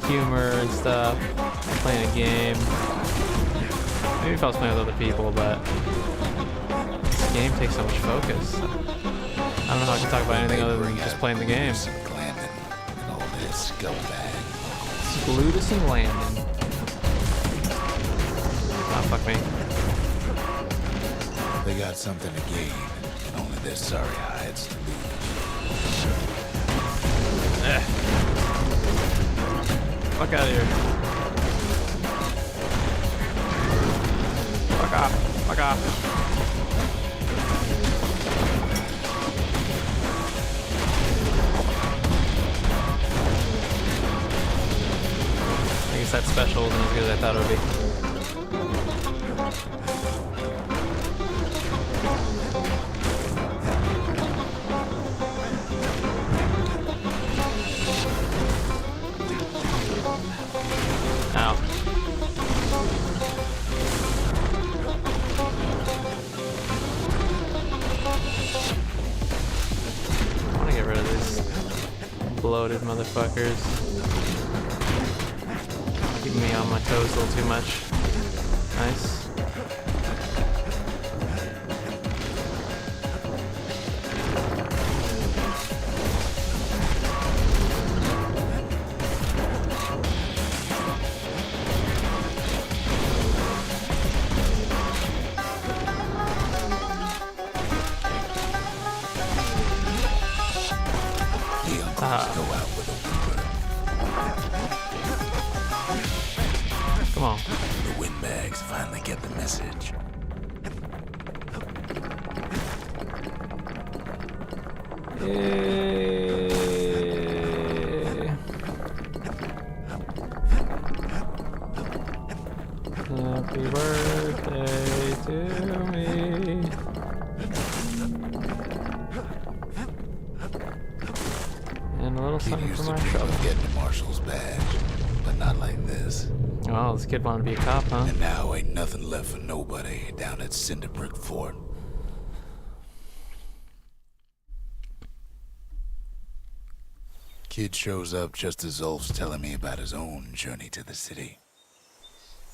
Speaker 3: humor and stuff, playing a game. Maybe if I was playing with other people, but this game takes so much focus. I don't know how I can talk about anything other than just playing the game.
Speaker 8: Glandon and all this scumbag.
Speaker 3: Glutus and Landon. Oh, fuck me.
Speaker 8: They got something to gain, and only their sorry hides to lose.
Speaker 3: Fuck out of here. Fuck off. Fuck off. I guess that special wasn't as good as I thought it would be. bloated motherfuckers. Keeping me on my toes a little too much. Nice. Come on.
Speaker 8: The windbags finally get the message.
Speaker 3: Happy birthday to me. And a little
Speaker 8: Kid
Speaker 3: something
Speaker 8: used
Speaker 3: for
Speaker 8: to
Speaker 3: my
Speaker 8: dream
Speaker 3: trouble.
Speaker 8: of getting a marshal's badge, but not like this.
Speaker 3: Oh, this kid wanted to be a cop, huh?
Speaker 8: And now ain't nothing left for nobody down at Cinderbrick Fort. Kid shows up just as Zulf's telling me about his own journey to the city.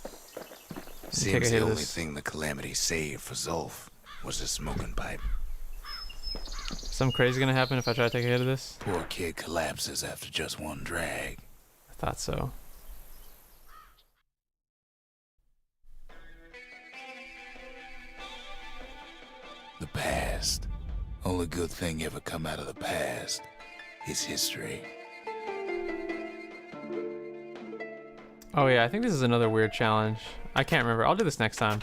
Speaker 3: Take a
Speaker 8: Seems
Speaker 3: hit
Speaker 8: the
Speaker 3: of
Speaker 8: only
Speaker 3: this.
Speaker 8: thing the Calamity saved for Zulf was a smoking pipe.
Speaker 3: Something crazy gonna happen if I try to take a hit of this?
Speaker 8: Poor kid collapses after just one drag.
Speaker 3: I thought so.
Speaker 8: The past. Only good thing ever come out of the past is history.
Speaker 3: Oh yeah, I think this is another weird challenge. I can't remember. I'll do this next time.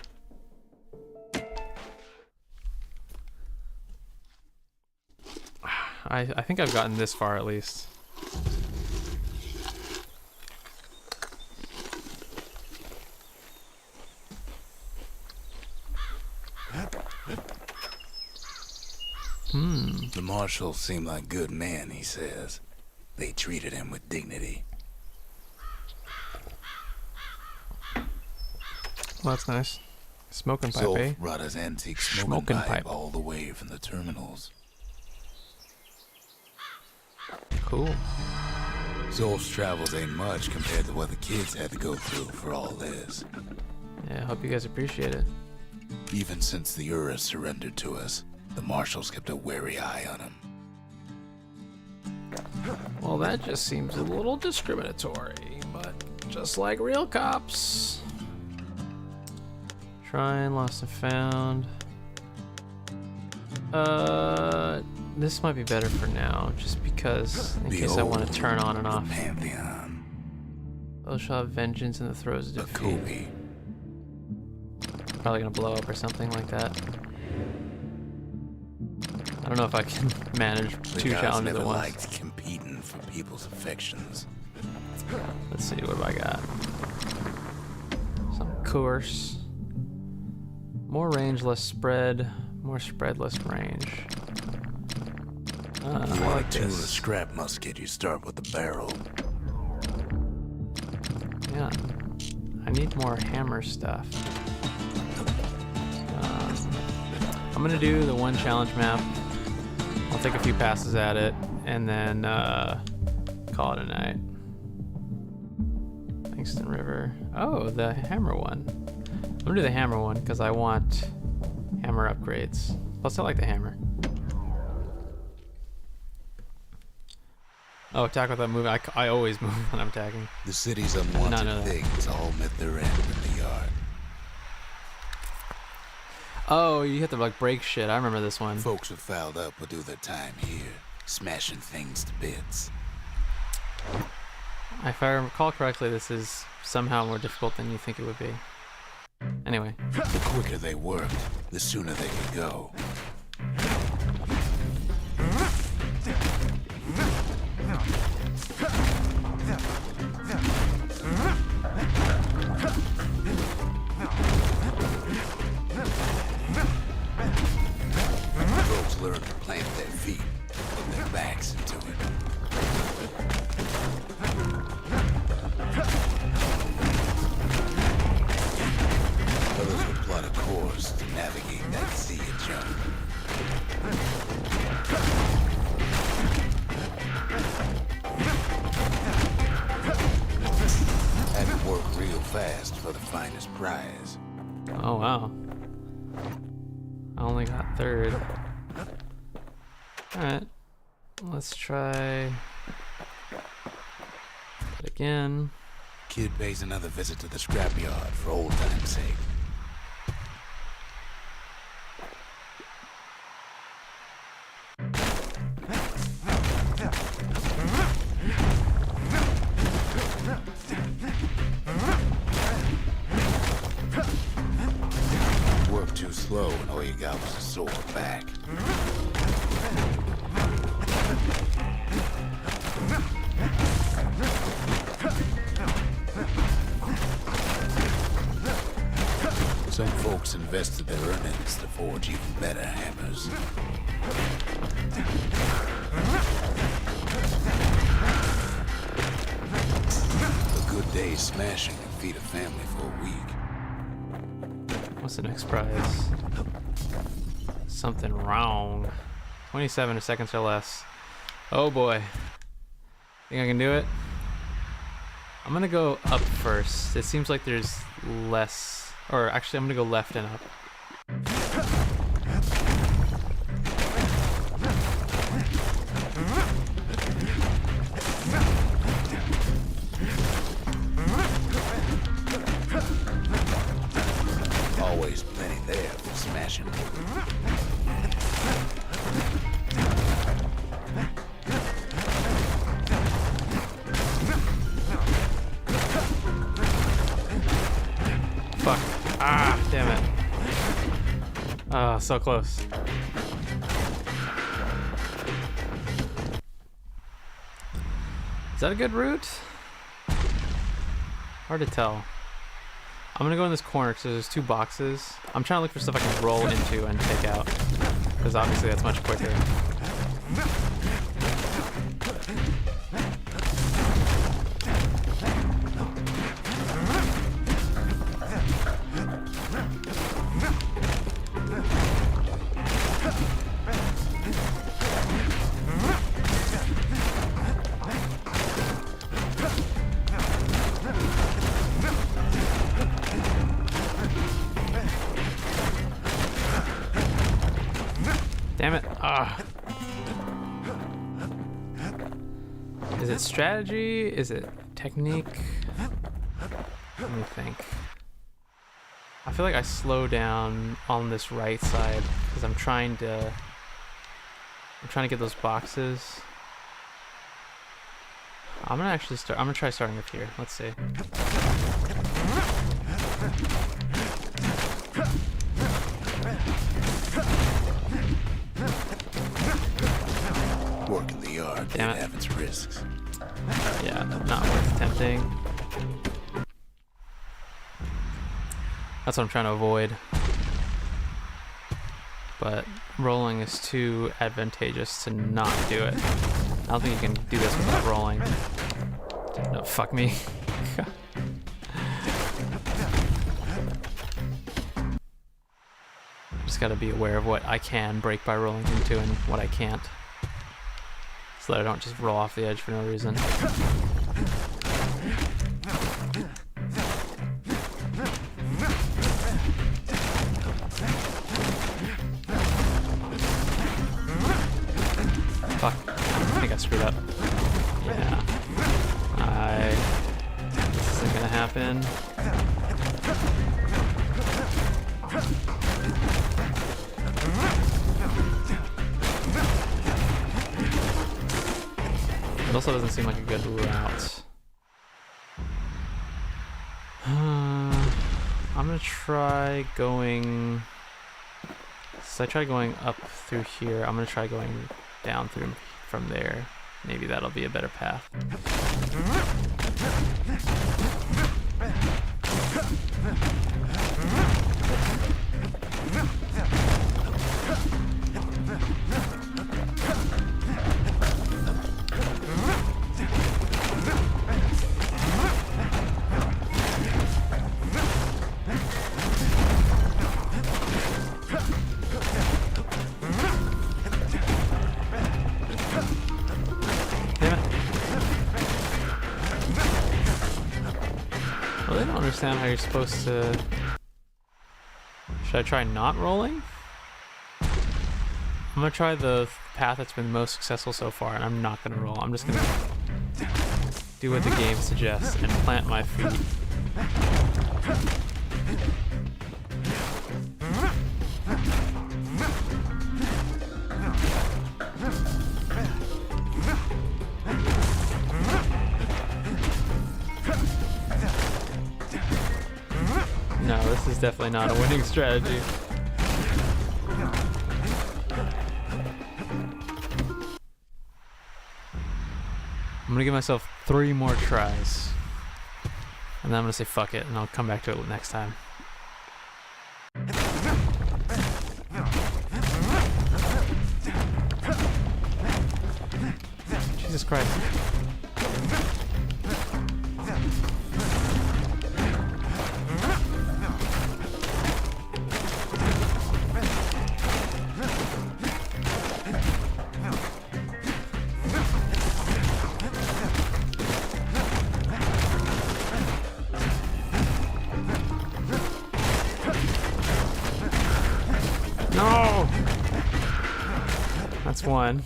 Speaker 3: I think I've gotten this far at least.
Speaker 8: The marshals seem like good men, he says. They treated him with dignity.
Speaker 3: Well, that's nice. Smoking pipe, eh?
Speaker 8: Zulf brought his antique smoking
Speaker 3: Smoking
Speaker 8: pipe
Speaker 3: pipe.
Speaker 8: all the way from the terminals.
Speaker 3: Cool.
Speaker 8: Zulf's travels ain't much compared to what the kids had to go through for all this.
Speaker 3: Yeah, I hope you guys appreciate it.
Speaker 8: Even since the Ura surrendered to us, the marshals kept a wary eye on him.
Speaker 3: Well, that just seems a little discriminatory, but just like real cops. Shrine, lost and found. This might be better for now, just because, in
Speaker 8: The
Speaker 3: case I want to
Speaker 8: old,
Speaker 3: turn on and
Speaker 8: the
Speaker 3: off.
Speaker 8: Pantheon.
Speaker 3: Those shall have vengeance in the throes of
Speaker 8: A
Speaker 3: defeat.
Speaker 8: Kobe.
Speaker 3: Probably gonna blow up or something like that. I don't know if I can manage
Speaker 8: The
Speaker 3: two
Speaker 8: guys
Speaker 3: challenges
Speaker 8: never
Speaker 3: at once.
Speaker 8: liked competing for people's affections.
Speaker 3: Let's see, what have I got? Some course. More range, less spread. More spread, less range.
Speaker 8: You
Speaker 3: I
Speaker 8: want
Speaker 3: like
Speaker 8: to tune a
Speaker 3: this.
Speaker 8: scrap musket, you start with the barrel.
Speaker 3: Yeah. I need more hammer stuff. I'm gonna do the one challenge map. I'll take a few passes at it and then call it a night. Langston River. Oh, the hammer one. I'm gonna do the hammer one because I want hammer upgrades. Plus, I like the hammer. Oh, attack without moving. I always move when I'm attacking.
Speaker 8: The city's
Speaker 3: know
Speaker 8: unwanted
Speaker 3: that.
Speaker 8: things all met their end in the yard.
Speaker 3: Oh, you have to like break shit. I remember this one.
Speaker 8: Folks who fouled up will do their time here, smashing things to bits.
Speaker 3: If I recall correctly, this is somehow more difficult than you think it would be. Anyway.
Speaker 8: The quicker they worked, the sooner they could go. Folks learn to plant their feet, put their backs into it. Others would plot a course to navigate that sea of junk. fast for the finest prize.
Speaker 3: Oh wow. I only got third. Alright. Let's try it again.
Speaker 8: Kid pays another visit to the scrapyard for old time's sake. Worked too slow and all you got was a sore back. Some folks invested their earnings to forge even better hammers. A good day's smashing can feed a family for a week.
Speaker 3: What's the next prize? Something wrong. 27 seconds or less. Oh boy. Think I can do it? I'm gonna go up first. It seems like there's less, or actually I'm gonna go left and up.
Speaker 8: Always plenty there for smashing.
Speaker 3: Fuck. Ah, damn it. Ah, so close. Is that a good route? Hard to tell. I'm gonna go in this corner because there's two boxes. I'm trying to look for stuff I can roll into and take out, because obviously that's much quicker. Damn it. Ah. Is it strategy? Is it technique? Let me think. I feel like I slow down on this right side because I'm trying to get those boxes. I'm gonna actually start. I'm gonna try starting up here. Let's see.
Speaker 8: Work in the yard
Speaker 3: Damn
Speaker 8: can
Speaker 3: it.
Speaker 8: have its risks.
Speaker 3: Yeah, not worth attempting. That's what I'm trying to avoid. But rolling is too advantageous to not do it. I don't think you can do this without rolling. No, fuck me. Just gotta be aware of what I can break by rolling into and what I can't. So that I don't just roll off the edge for no reason. Fuck. I think I screwed up. Yeah. This isn't gonna happen. It also doesn't seem like a good route. I'm gonna try going. So I tried going up through here. I'm gonna try going down through from there. Maybe that'll be a better path. don't understand how you're supposed to... Should I try not rolling? I'm gonna try the path that's been most successful so far, and I'm not gonna roll. I'm just gonna do what the game suggests and plant my feet. No, this is definitely not a winning strategy. I'm gonna give myself 3 more tries. And then I'm gonna say fuck it, and I'll come back to it next time. Jesus Christ. No! That's one.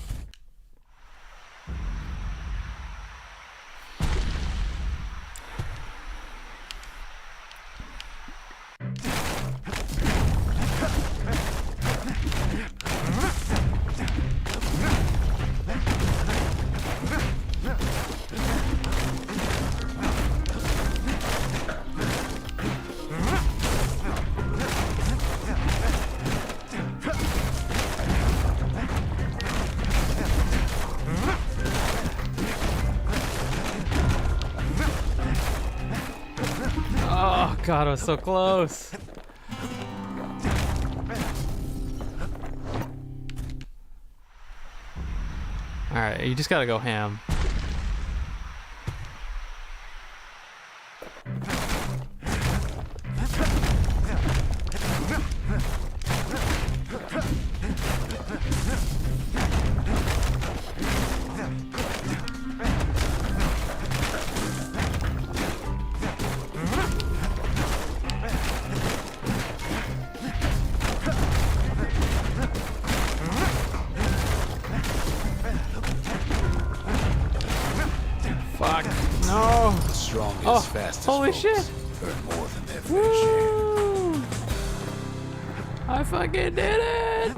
Speaker 3: Oh god, I was so close. Alright, you just gotta go ham. Fuck. No.
Speaker 8: The strongest,
Speaker 3: Oh,
Speaker 8: fastest
Speaker 3: holy
Speaker 8: folks
Speaker 3: shit.
Speaker 8: earn more than their fair share.
Speaker 3: Woo! I fucking did it!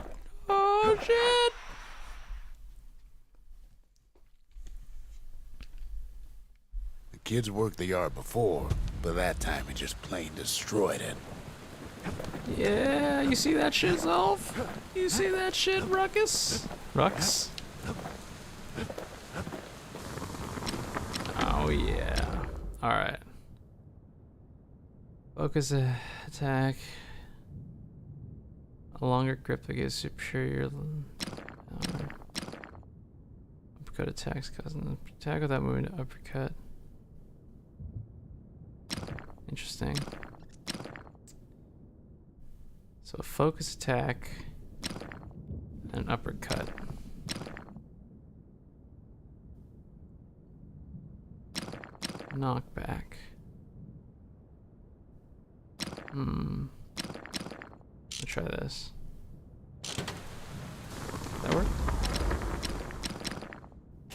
Speaker 3: Oh shit!
Speaker 8: The kids worked the yard before, but that time it just plain destroyed it.
Speaker 3: Yeah, you see that shit, Zolf? You see that shit, Ruckus? Rux? Oh yeah. Alright. Focus attack. A longer grip that gives superior uppercut attacks causing the attack without moving to uppercut. Interesting. So a focus attack and an uppercut. Knockback. Let's try this. That work?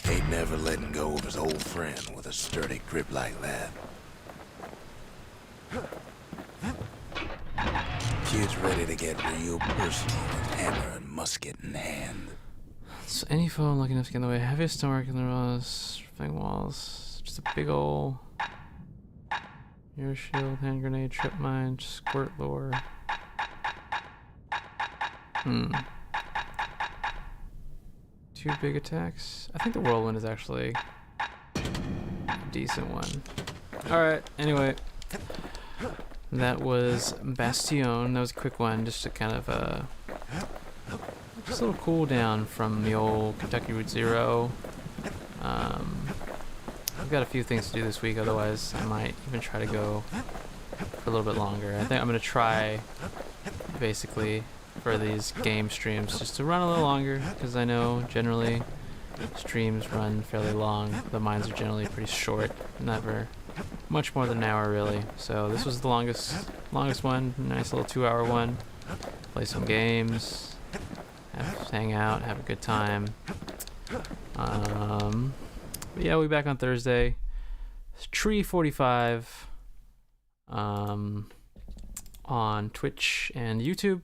Speaker 8: Ain't never letting go of his old friend with a sturdy grip like that. Kid's ready to get real personal with hammer and musket in hand.
Speaker 3: So any foe lucky enough to get in the way. Heaviest stonework in the walls, walls. Just a big ol' air shield, hand grenade, trip mine, squirt lure. Two big attacks. I think the whirlwind is actually a decent one. Alright, anyway. That was Bastion. That was a quick one, just to kind of just a little cool down from the old Kentucky Route Zero. I've got a few things to do this week, otherwise I might even try to go for a little bit longer. I think I'm gonna try basically for these game streams just to run a little longer, because I know generally streams run fairly long. The mines are generally pretty short, never much more than an hour really. So this was the longest one, nice little 2-hour one. Play some games, hang out, have a good time. But yeah, we'll be back on Thursday. It's Tree45 on Twitch and YouTube.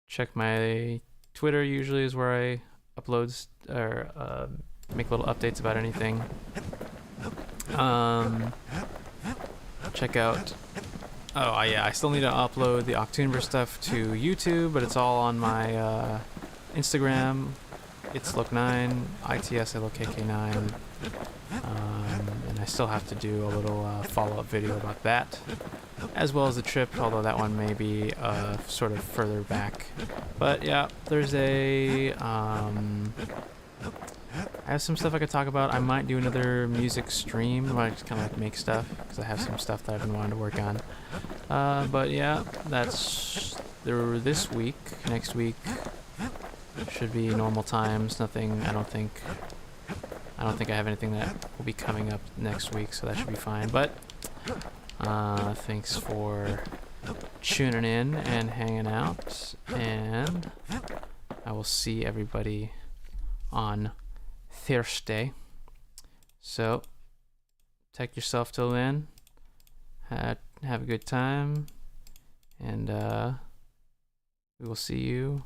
Speaker 3: Check my Twitter, usually is where I upload or make little updates about anything. Check out. Oh yeah, I still need to upload the Octoonverse stuff to YouTube, but it's all on my Instagram. It's Look9, ITSLOKK9. And I still have to do a little follow-up video about that, as well as the trip, although that one may be sort of further back. But yeah, Thursday, I have some stuff I could talk about. I might do another music stream, where I just kind of like make stuff, because I have some stuff that I've been wanting to work on. But yeah, that's this week. Next week should be normal times. Nothing, I don't think I have anything that will be coming up next week, so that should be fine. But thanks for tuning in and hanging out, and I will see everybody on Thursday. So take yourself till then. Have a good time, and we will see you